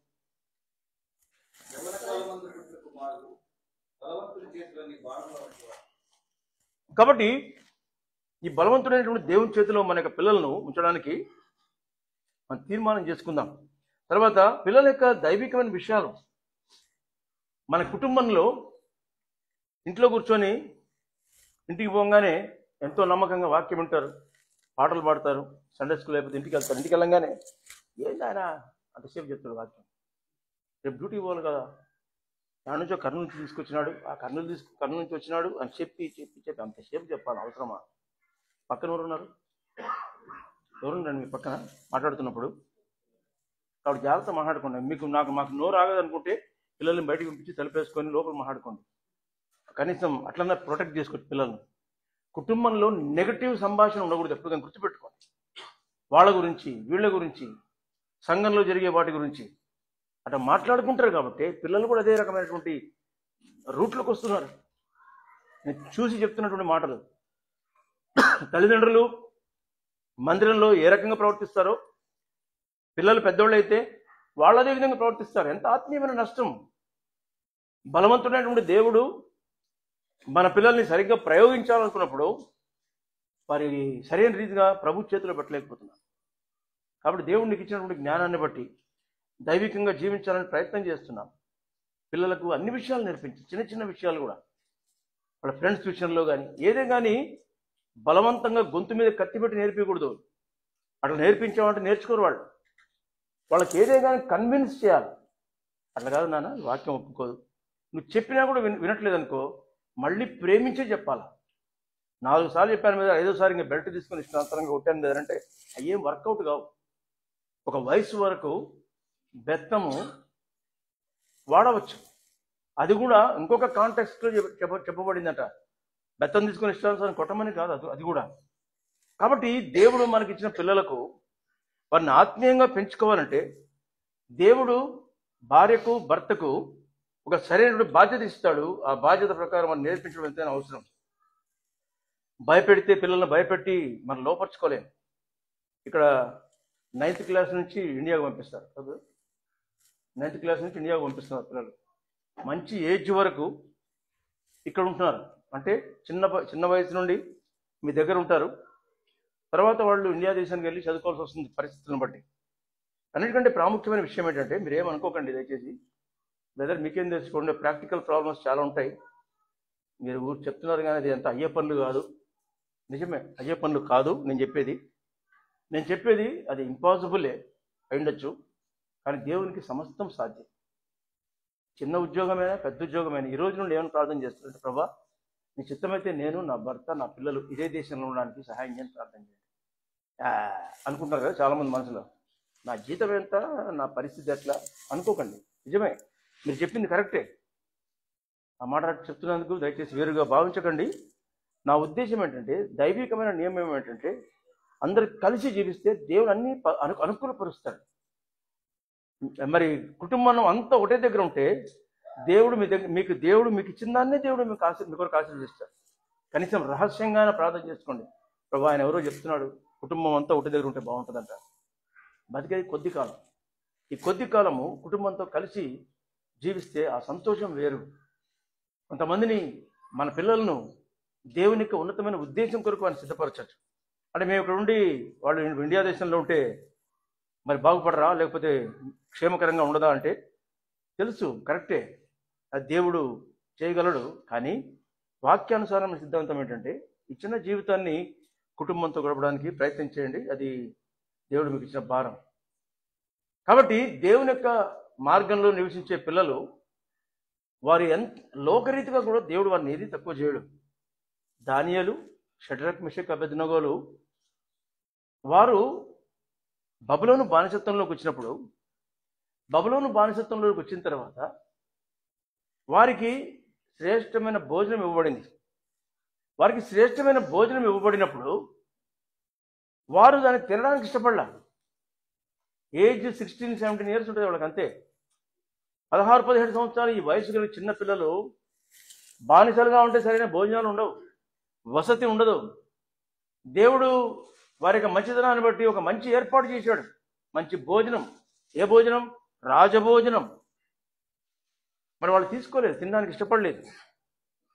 కాబట్టి ఈ బలవంతుడైనటువంటి దేవుని చేతిలో మన యొక్క పిల్లలను ఉంచడానికి మనం తీర్మానం చేసుకుందాం. తర్వాత పిల్లల యొక్క దైవికమైన విషయాలు మన కుటుంబంలో ఇంట్లో కూర్చొని ఇంటికి పోగానే ఎంతో నమ్మకంగా వాక్యం వింటారు, పాటలు పాడతారు, సండే స్కూల్ అయిపోతే ఇంటికి వెళ్తారు. ఇంటికి వెళ్ళంగానే ఏంటి ఆయన అంతసేపు చెప్తాడు వాక్యం, రేపు డ్యూటీ పోవాలి కదా, దాని నుంచో కర్నూలు నుంచి తీసుకొచ్చినాడు, ఆ కర్నూలు నుంచి వచ్చినాడు అని చెప్పి అంతసేపు చెప్పాలి అవసరమా? పక్కన ఎవరున్నారు మీ పక్కన మాట్లాడుతున్నప్పుడు? కాబట్టి జాగ్రత్త మాట్లాడుకోండి. మాకు నోరు ఆగదనుకుంటే పిల్లల్ని బయటకు పంపించి తలుపేసుకొని లోపల మాట్లాడుకోండి. కనీసం అట్లన్నా ప్రొటెక్ట్ చేసుకోండి పిల్లల్ని. కుటుంబంలో నెగటివ్ సంభాషణ ఉండకూడదు. ఎప్పుడు కానీ గుర్తుపెట్టుకోండి. వాళ్ళ గురించి, వీళ్ళ గురించి, సంఘంలో జరిగే వాటి గురించి అట్లా మాట్లాడుకుంటారు. కాబట్టి పిల్లలు కూడా అదే రకమైనటువంటి రూట్లోకి వస్తున్నారు. నేను చూసి చెప్తున్నటువంటి మాటలు. తల్లిదండ్రులు మందిరంలో ఏ రకంగా ప్రవర్తిస్తారో పిల్లలు పెద్దోళ్ళు అయితే వాళ్ళు అదే విధంగా ప్రవర్తిస్తారు. ఎంత ఆత్మీయమైన నష్టం. బలవంతుడైనటువంటి దేవుడు మన పిల్లల్ని సరిగ్గా ప్రయోగించాలనుకున్నప్పుడు వారి సరైన రీతిగా ప్రభు చేతిలో పెట్టలేకపోతున్నారు. కాబట్టి దేవుడికి ఇచ్చినటువంటి జ్ఞానాన్ని బట్టి దైవికంగా జీవించాలని ప్రయత్నం చేస్తున్నాం. పిల్లలకు అన్ని విషయాలు నేర్పించి, చిన్న చిన్న విషయాలు కూడా వాళ్ళ ఫ్రెండ్స్ విషయంలో కానీ ఏదే కానీ బలవంతంగా గొంతు మీద కత్తి పెట్టి నేర్పించకూడదు. అట్లా నేర్పించామంటే నేర్చుకోరు వాళ్ళు. వాళ్ళకి ఏదే కానీ కన్విన్స్ చేయాలి. అట్లా కాదు నాన్న, వాక్యం ఒప్పుకోదు, నువ్వు చెప్పినా కూడా వినట్లేదు అనుకో, మళ్ళీ ప్రేమించే చెప్పాలా. 4 సార్లు చెప్పాను మీద 5వ సారి ఇంకా బెల్ట్ తీసుకొని ఇష్టాంతరంగా కొట్టాను లేదంటే అయ్యేం వర్కౌట్ కావు. ఒక వయసు వరకు బెత్తము వాడవచ్చు, అది కూడా ఇంకొక కాంటెక్స్ట్లో చెప్పబడిందట. బెత్తం తీసుకొని ఇష్టానుసారం కొట్టమని కాదు అది కూడా. కాబట్టి దేవుడు మనకిచ్చిన పిల్లలకు వారిని ఆత్మీయంగా పెంచుకోవాలంటే దేవుడు భార్యకు భర్తకు ఒక సరైన బాధ్యత ఇస్తాడు. ఆ బాధ్యత ప్రకారం మనం నేర్పించడం ఎంతైనా అవసరం. భయపెడితే పిల్లల్ని భయపెట్టి మనం లోపరుచుకోలేం. ఇక్కడ 9th క్లాస్ నుంచి ఇండియాకు పంపిస్తారు కదా, 9th క్లాస్ నుంచి ఇండియాకు పంపిస్తున్నారు పిల్లలు. మంచి ఏజ్ వరకు ఇక్కడ ఉంటున్నారు, అంటే చిన్న వయసు నుండి మీ దగ్గర ఉంటారు. తర్వాత వాళ్ళు ఇండియా దేశానికి వెళ్ళి చదువుకోవాల్సి వస్తుంది పరిస్థితులను బట్టి. అన్నిటికంటే ప్రాముఖ్యమైన విషయం ఏంటంటే, మీరు ఏమనుకోకండి దయచేసి, బ్రదర్ మీకేం తెలుసుకోండి, ప్రాక్టికల్ ప్రాబ్లమ్స్ చాలా ఉంటాయి. మీరు చెప్తున్నారు కానీ అది అంత అయ్యే పనులు కాదు. నిజమే, అయ్యే పనులు కాదు నేను చెప్పేది అది ఇంపాసిబులే అయిండొచ్చు, కానీ దేవునికి సమస్తం సాధ్యం. చిన్న ఉద్యోగమైనా పెద్ద ఉద్యోగమైనా ఈ రోజు నుండి ఏమైనా ప్రార్థన చేస్తుంటే, ప్రభా నీ చిత్తమైతే నేను, నా భర్త, నా పిల్లలు ఇదే దేశంలో ఉండడానికి సహాయం చేయని ప్రార్థన చేయండి అనుకుంటారు కదా చాలామంది మనసులో. నా జీతం ఎంత, నా పరిస్థితి ఎట్లా అనుకోకండి. నిజమే, మీరు చెప్పింది కరెక్టే. ఆ మాట చెప్తున్నందుకు దయచేసి వేరుగా భావించకండి. నా ఉద్దేశం ఏంటంటే, దైవికమైన నియమం ఏంటంటే, అందరు కలిసి జీవిస్తే దేవుడు అన్ని అనుకూలపరుస్తాడు. మరి కుటుంబం అంతా ఒకటే దగ్గర ఉంటే దేవుడు మీకు ఇచ్చిన దాన్నే దేవుడు మీకు కొరకు ఆశీర్వదిస్తాడు. కనీసం రహస్యంగానే ప్రార్థన చేసుకోండి, ప్రభు ఆయన ఎవరో చెప్తున్నాడు కుటుంబం అంతా ఒకటే దగ్గర ఉంటే బాగుంటుందంట. బతికేది కొద్ది కాలం. ఈ కొద్ది కాలము కుటుంబంతో కలిసి జీవిస్తే ఆ సంతోషం వేరు. కొంతమందిని మన పిల్లలను దేవుని యొక్క ఉన్నతమైన ఉద్దేశం కొరకు ఆయన సిద్ధపరచచ్చు. అంటే మేము ఇక్కడ ఉండి వాళ్ళు ఇండియా దేశంలో ఉంటే మరి బాగుపడరా, లేకపోతే క్షేమకరంగా ఉండదా అంటే తెలుసు, కరెక్టే, అది దేవుడు చేయగలడు. కానీ వాక్యానుసారం సిద్ధాంతం ఏంటంటే, ఇచ్చిన జీవితాన్ని కుటుంబంతో గడపడానికి ప్రయత్నం చేయండి. అది దేవుడు మీకు ఇచ్చిన భారం. కాబట్టి దేవుని యొక్క మార్గంలో నివసించే పిల్లలు వారి లోకరీతిగా కూడా దేవుడు వారిని ఏది తక్కువ చేయడు. దానియేలు, షడ్రక్, మెషక్, అబేద్నెగోలు వారు బబులోను బానిసత్వంలోకి వచ్చినప్పుడు, బబులోను బానిసత్వంలోకి వచ్చిన తర్వాత వారికి శ్రేష్టమైన భోజనం ఇవ్వబడింది. వారికి శ్రేష్టమైన భోజనం ఇవ్వబడినప్పుడు వారు దాన్ని తినడానికి ఇష్టపడలా. ఏజ్ 16-17 ఇయర్స్ ఉంటుంది వాళ్ళకి, అంతే. 16-17 సంవత్సరాలు ఈ వయసు కలిగిన చిన్న పిల్లలు బానిసలుగా ఉంటే సరైన భోజనాలు ఉండవు, వసతి ఉండదు. దేవుడు వారి యొక్క మంచితనాన్ని బట్టి ఒక మంచి ఏర్పాటు చేశాడు, మంచి భోజనం. ఏ భోజనం? రాజభోజనం. మరి వాళ్ళు తీసుకోలేదు, తినడానికి ఇష్టపడలేదు.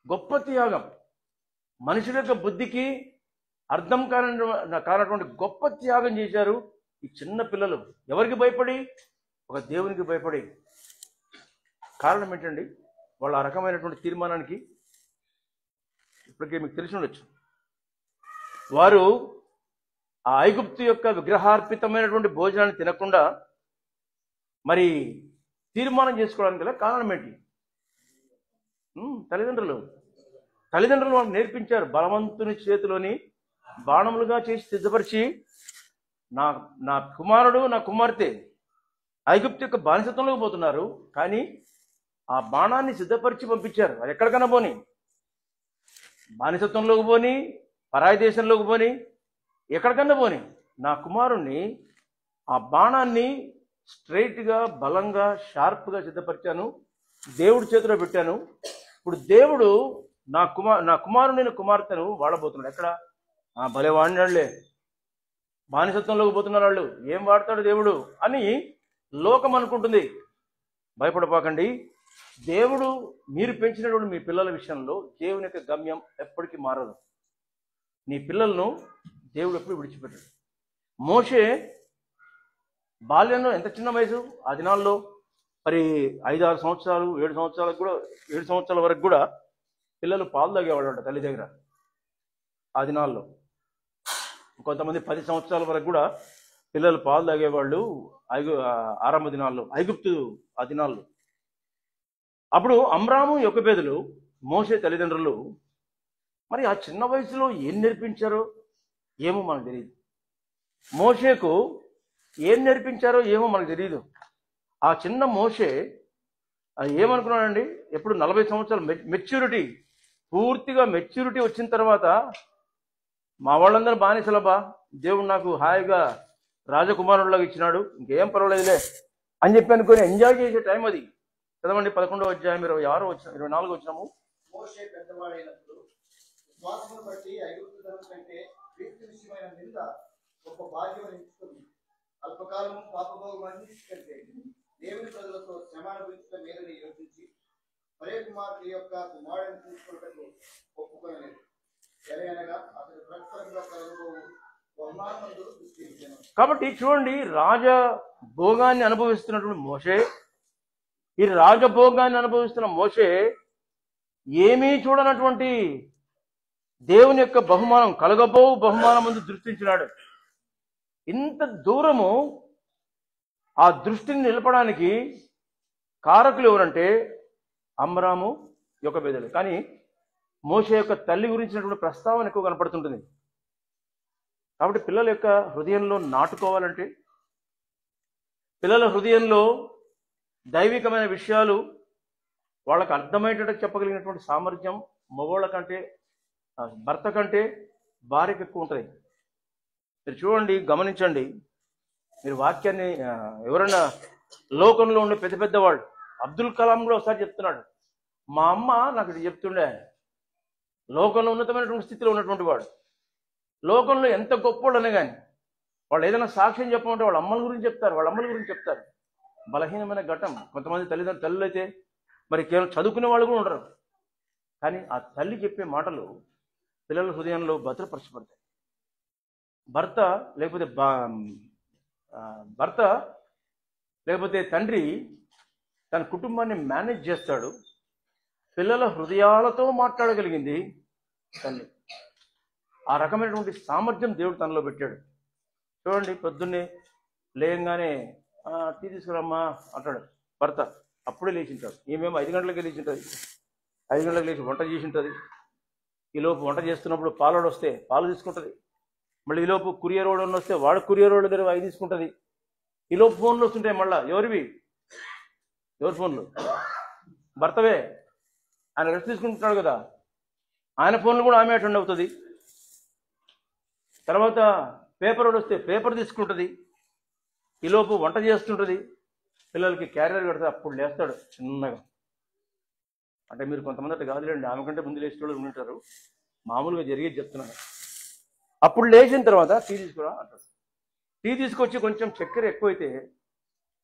గొప్ప త్యాగం. మనుషుల యొక్క బుద్ధికి అర్థం కానటువంటి గొప్ప త్యాగం చేశారు ఈ చిన్న పిల్లలు. ఎవరికి భయపడి? ఒక దేవునికి భయపడి. కారణం ఏంటండి? వాళ్ళ ఆ రకమైనటువంటి తీర్మానానికి ఇప్పటికే మీకు తెలిసి ఉండొచ్చు. వారు ఆ ఐగుప్తు యొక్క విగ్రహార్పితమైనటువంటి భోజనాన్ని తినకుండా మరి తీర్మానం చేసుకోవడానికి గల కారణం ఏంటి? తల్లిదండ్రులు వాళ్ళకి నేర్పించారు. బలవంతుని చేతిలోని బాణములుగా చేసి సిద్ధపరిచి, నా కుమారుడు, నా కుమార్తె ఐగుప్తు యొక్క బానిసత్వంలోకి పోతున్నారు, కానీ ఆ బాణాన్ని సిద్ధపరిచి పంపించారు. అది ఎక్కడికన్నా పోని, బానిసత్వంలోకి పోని, పరాయి దేశంలోకి పోని, ఎక్కడికన్నా పోని, నా కుమారుణ్ణి ఆ బాణాన్ని స్ట్రైట్గా, బలంగా, షార్ప్గా సిద్ధపరిచాను, దేవుడి చేతిలో పెట్టాను. ఇప్పుడు దేవుడు నా కుమారుని, కుమార్తెను వాడబోతున్నాడు. ఎక్కడ? భలే వాడినాళ్లే, బానిసత్వంలోకి పోతున్నారు వాళ్ళు, ఏం వాడతాడు దేవుడు అని లోకం అనుకుంటుంది. భయపడపాకండి. దేవుడు మీరు పెంచినటువంటి మీ పిల్లల విషయంలో దేవుని యొక్క గమ్యం ఎప్పటికీ మారదు. నీ పిల్లలను దేవుడు ఎప్పుడు విడిచిపెట్టాడు. మోషే బాల్యంలో ఎంత చిన్న వయసు, ఆ దినాల్లో మరి 5-6 సంవత్సరాలు, 7 సంవత్సరాలకు కూడా, 7 సంవత్సరాల వరకు కూడా పిల్లలు పాలు తాగేవాళ్ళు అంట తల్లి దగ్గర ఆ దినాల్లో. కొంతమంది 10 సంవత్సరాల వరకు కూడా పిల్లలు పాలు తాగేవాళ్ళు ఆరంభ దినాల్లో, ఐగుప్తు ఆ దినాల్లో. అప్పుడు అమ్రాము యొకోబేదులు మోషే తల్లిదండ్రులు మరి ఆ చిన్న వయసులో ఏం నేర్పించారో ఏమో మనకు తెలియదు. మోషేకు ఏం నేర్పించారో ఏమో మనకు తెలియదు. ఆ చిన్న మోషే ఏమనుకున్నాడండి, ఎప్పుడు 40 సంవత్సరాలు మెచ్యూరిటీ, పూర్తిగా మెచ్యూరిటీ వచ్చిన తర్వాత మా వాళ్ళందరూ బానిసలబా, దేవుడు నాకు హాయిగా రాజకుమారుడిలాగా ఇచ్చినాడు, ఇంకేం పర్వాలేదులే అని చెప్పి అనుకుని ఎంజాయ్ చేసే టైం అది. చదవండి 11వ అధ్యాయం 24 వచ్చినాము. మోషే పెద్దవాడైనప్పుడు విశ్వాసమును బట్టి ఐగుప్తు ధనం కంటే క్రీస్తు విషయమైన నింద గొప్ప భాగ్యం ఎంచుకుంది. అల్పకాలము పాపభోగం కంటే దేవుని ప్రజలతో శ్రమ అనుభవించడం మేలని యోచించి మరే కుమారుడి యొక్క కుమారుడిని తీసుకున్నటకు ఒప్పుకొనలేదు. ఎలాగనగా అతడు ప్రకటనగా కలగబోవు బహుమానమందు దృష్టి ఇచ్చాను. కాబట్టి చూడండి, రాజభోగాన్ని అనుభవిస్తున్నటువంటి మోషే, ఈ రాజభోగాన్ని అనుభవిస్తున్న మోషే ఏమీ చూడనటువంటి దేవుని యొక్క బహుమానం, కలగబోవు బహుమానం ముందు దృష్టించినాడు. ఇంత దూరము ఆ దృష్టిని నిలపడానికి కారకులు ఎవరంటే అమ్రాము యొకోబేదులు. కానీ మోషే యొక్క తల్లి గురించినటువంటి ప్రస్తావన ఎక్కువ కనపడుతుంటుంది. కాబట్టి పిల్లల యొక్క హృదయంలో నాటుకోవాలంటే, పిల్లల హృదయంలో దైవికమైన విషయాలు వాళ్ళకు అర్థమయ్యేటట్టు చెప్పగలిగినటువంటి సామర్థ్యం మగవాళ్ళ కంటే, భర్త కంటే భార్యకు ఎక్కువ ఉంటుంది. మీరు చూడండి, గమనించండి. మీరు వాక్యాన్ని ఎవరైనా లోకంలో ఉండే పెద్ద పెద్దవాళ్ళు, అబ్దుల్ కలాం కూడా ఒకసారి చెప్తున్నాడు, మా అమ్మ నాకు ఇది చెప్తుండే. లోకంలో ఉన్నతమైనటువంటి స్థితిలో ఉన్నటువంటి వాడు, లోకంలో ఎంత గొప్పోళ్ళనే కానీ వాళ్ళు ఏదైనా సాక్ష్యం చెప్పమంటే వాళ్ళ అమ్మల గురించి చెప్తారు, వాళ్ళ అమ్మల గురించి చెప్తారు. బలహీనమైన ఘట్టం. కొంతమంది తల్లులు అయితే మరి కేవలం చదువుకునే వాళ్ళు కూడా ఉండరు. కానీ ఆ తల్లి చెప్పే మాటలు పిల్లల హృదయంలో భద్రపరచబడతాయి. భర్త లేకపోతే తండ్రి తన కుటుంబాన్ని మేనేజ్ చేస్తాడు. పిల్లల హృదయాలతో మాట్లాడగలిగింది తల్లి. ఆ రకమైనటువంటి సామర్థ్యం దేవుడు తనలో పెట్టాడు. చూడండి, పొద్దున్నే లేయంగానే టీ తీసుకురమ్మా అంటాడు భర్త. అప్పుడే లేచింటాడు. ఈమెమో 5 గంటలకే లేచింటుంది. 5 గంటలకు లేచి వంట చేసి ఉంటుంది. ఈలోపు వంట చేస్తున్నప్పుడు పాలోడు వస్తే పాలు తీసుకుంటుంది. మళ్ళీ ఈలోపు కురియర్ వాడు వస్తే వాడు కురియర్ వాడు దగ్గర అవి తీసుకుంటుంది. ఈలోపు ఫోన్లు వస్తుంటాయి. మళ్ళీ ఎవరి ఫోన్లు? భర్తవే. ఆయన రెస్ట్ తీసుకుంటున్నాడు కదా, ఆయన ఫోన్లు కూడా ఆమె అటెండ్ అవుతుంది. తర్వాత పేపర్ వాడు వస్తే పేపర్ తీసుకుంటుంది. ఈలోపు వంట చేస్తుంటుంది. పిల్లలకి క్యారియర్ కడితే అప్పుడు లేస్తాడు చిన్నగా. అంటే మీరు కొంతమంది అట్లా కాదులేండి, ఆమె కంటే ముందు లేచిన వాళ్ళు ఉంటారు. మామూలుగా జరిగేది చెప్తున్నాను. అప్పుడు లేచిన తర్వాత టీ తీసుకురా అంటాడు. టీ తీసుకొచ్చి కొంచెం చక్కెర ఎక్కువైతే,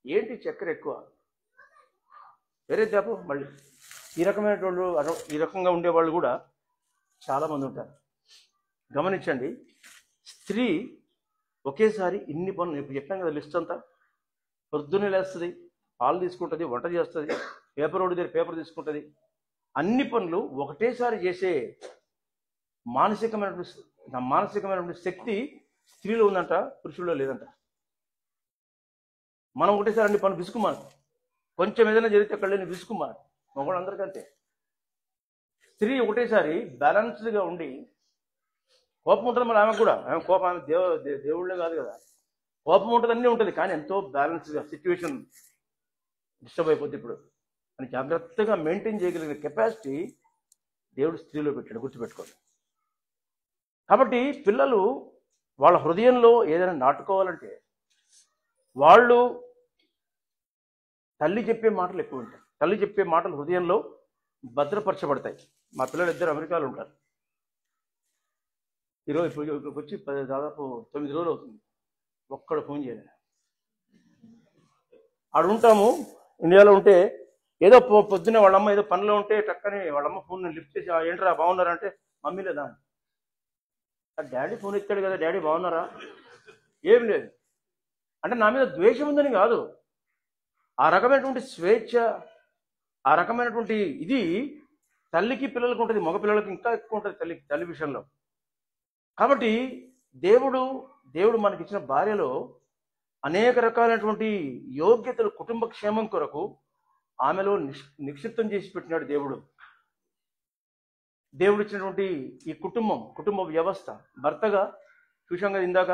ఏంటి చక్కెర ఎక్కువ, వేరే తేపు. మళ్ళీ ఈ రకమైన వాళ్ళు, ఈ రకంగా ఉండేవాళ్ళు కూడా చాలామంది ఉంటారు. గమనించండి, స్త్రీ ఒకేసారి ఇన్ని పనులు, ఇప్పుడు చెప్పాం కదా లిస్ట్ అంతా. పొద్దున్నే లేస్తుంది, పాలు తీసుకుంటుంది, వంట చేస్తుంది, పేపర్ రోడ్డు దగ్గర పేపర్ తీసుకుంటుంది. అన్ని పనులు ఒకటేసారి చేసే మానసికమైనటువంటి శక్తి స్త్రీలో ఉందంట, పురుషుల్లో లేదంట. మనం ఒకటేసారి అన్ని పనులు విసుకుమాను, కొంచెం ఏదైనా జరిగితే అక్కడ లేని విసుకుమాను. మగవాళ్ళు అందరికంటే. స్త్రీ ఒకటేసారి బ్యాలెన్స్డ్గా ఉండి, కోపం ఉంటుంది మరి ఆమెకు కూడా. ఆమె కోపం, ఆమె దేవుళ్ళే కాదు కదా, కోపం ఉంటుంది, అన్నీ ఉంటుంది. కానీ ఎంతో బ్యాలెన్స్గా సిచ్యువేషన్ డిస్టర్బ్ అయిపోద్ది ఇప్పుడు అని జాగ్రత్తగా మెయింటైన్ చేయగలిగిన కెపాసిటీ దేవుడు స్త్రీలో పెట్టాడు, గుర్తుపెట్టుకోండి. కాబట్టి పిల్లలు వాళ్ళ హృదయంలో ఏదైనా నాటుకోవాలంటే వాళ్ళు తల్లి చెప్పే మాటలు ఎక్కువ ఉంటాయి. తల్లి చెప్పే మాటలు హృదయంలో భద్రపరచబడతాయి. మా పిల్లలు 2 అమెరికాలో ఉంటారు. ఈరోజు ఇప్పుడు వచ్చి దాదాపు 9 రోజులు అవుతుంది. ఒక్కడు ఫోన్ చేయలేదు. ఆడు ఉంటాము ఇండియాలో ఉంటే, ఏదో పొద్దున్నే వాళ్ళమ్మ ఏదో పనిలో ఉంటే టక్కని వాళ్ళమ్మ ఫోన్ లిఫ్ట్ చేసి, ఏంట్రా బాగున్నారంటే, మమ్మీ లేదా, డాడీ ఫోన్ ఎత్తాడు కదా, డాడీ బాగున్నారా, ఏం లేదు. అంటే నా మీద ద్వేషం ఉందని కాదు, ఆ రకమైనటువంటి స్వేచ్ఛ, ఆ రకమైనటువంటి ఇది తల్లికి పిల్లలకు ఉంటుంది, మగ పిల్లలకు ఇంకా ఎక్కువ ఉంటుంది తల్లి విషయంలో. కాబట్టి దేవుడు మనకిచ్చిన భార్యలో అనేక రకాలైనటువంటి యోగ్యతలు కుటుంబ క్షేమం కొరకు ఆమెలో నిక్షిప్తం చేసి పెట్టినాడు దేవుడు ఇచ్చినటువంటి ఈ కుటుంబ వ్యవస్థ. భర్తగా చూశాం కదా ఇందాక,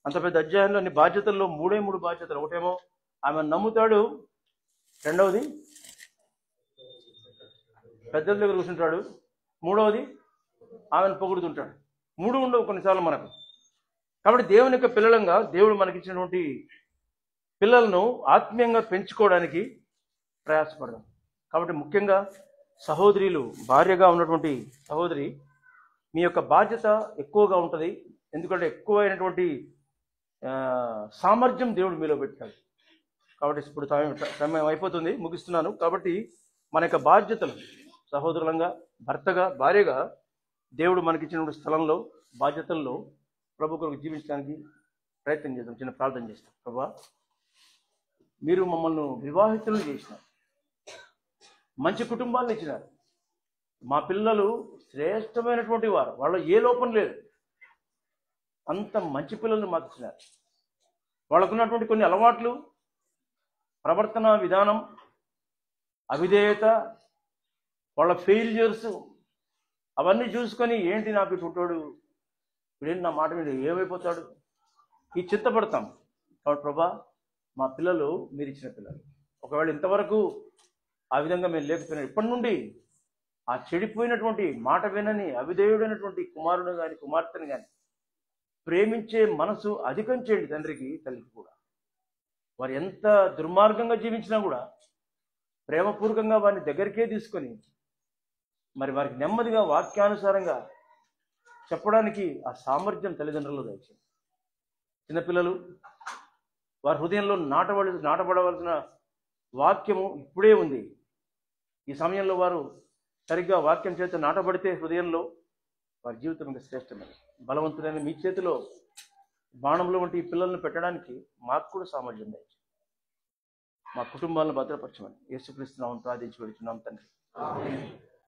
అంత పెద్ద అధ్యాయంలో అన్ని బాధ్యతల్లో మూడే బాధ్యతలు. ఒకటేమో ఆమె నమ్ముతాడు, రెండవది పెద్దల దగ్గర కూర్చుంటాడు, మూడవది ఆమెను పొగుడుతుంటాడు. 3 ఉండవు కొన్నిసార్లు మనకు. కాబట్టి దేవుని యొక్క పిల్లలంగా దేవుడు మనకిచ్చినటువంటి పిల్లలను ఆత్మీయంగా పెంచుకోవడానికి ప్రయాసపడదాం. కాబట్టి ముఖ్యంగా సహోదరులు, భార్యగా ఉన్నటువంటి సహోదరి, మీ యొక్క బాధ్యత ఎక్కువగా ఉంటుంది. ఎందుకంటే ఎక్కువైనటువంటి సామర్థ్యం దేవుడు మీలో పెట్టాడు. కాబట్టి ఇప్పుడు సమయం అయిపోతుంది, ముగిస్తున్నాను. కాబట్టి మన యొక్క బాధ్యతలు సహోదరులంగా, భర్తగా, భార్యగా దేవుడు మనకిచ్చినటువంటి స్థలంలో, బాధ్యతల్లో ప్రభు కొరకు జీవించడానికి ప్రయత్నం చేద్దాం. చిన్న ప్రార్థన చేస్తాం. ప్రభా, మీరు మమ్మల్ని వివాహితులను చేసినారు, మంచి కుటుంబాలను ఇచ్చినారు. మా పిల్లలు శ్రేష్టమైనటువంటి వారు, వాళ్ళ ఏ లోపం లేదు. అంత మంచి పిల్లల్ని మాకు ఇచ్చినారు. వాళ్ళకున్నటువంటి కొన్ని అలవాట్లు, ప్రవర్తన విధానం, అవిధేయత, వాళ్ళ ఫెయిల్యూర్స్ అవన్నీ చూసుకొని ఏంటి నాకు ఇటుంటాడు, ఇప్పుడేంటి నా మాట మీద ఏమైపోతాడు, ఈ చింతపడతాం. కాబట్టి ప్రభా, మా పిల్లలు మీరు ఇచ్చిన పిల్లలు. ఒకవేళ ఇంతవరకు ఆ విధంగా మేము లేకపోయినా ఇప్పటి నుండి ఆ చెడిపోయినటువంటి మాట వినని అవిధేయుడైనటువంటి కుమారుడు కానీ కుమార్తెను కానీ ప్రేమించే మనసు అధికం చేయండి తండ్రికి, తల్లికి కూడా. వారు ఎంత దుర్మార్గంగా జీవించినా కూడా ప్రేమపూర్వకంగా వారిని దగ్గరికే తీసుకొని మరి వారికి నెమ్మదిగా వాక్యానుసారంగా చెప్పడానికి ఆ సామర్థ్యం తల్లిదండ్రులు దయచేయండి. చిన్నపిల్లలు వారి హృదయంలో నాటబడవలసిన వాక్యము ఇప్పుడే ఉంది. ఈ సమయంలో వారు సరిగ్గా వాక్యం చేత నాటబడితే హృదయంలో వారి జీవితం ఇంకా శ్రేష్టమైనది. బలవంతులైన మీ చేతిలో బాణంలో వంటి ఈ పిల్లలను పెట్టడానికి మాకు కూడా సామర్థ్యం దయచేయండి. మా కుటుంబాలను భద్రపరచమని యేసుక్రీస్తు నామమున ప్రార్థించి వేడుచున్నాం తండ్రి.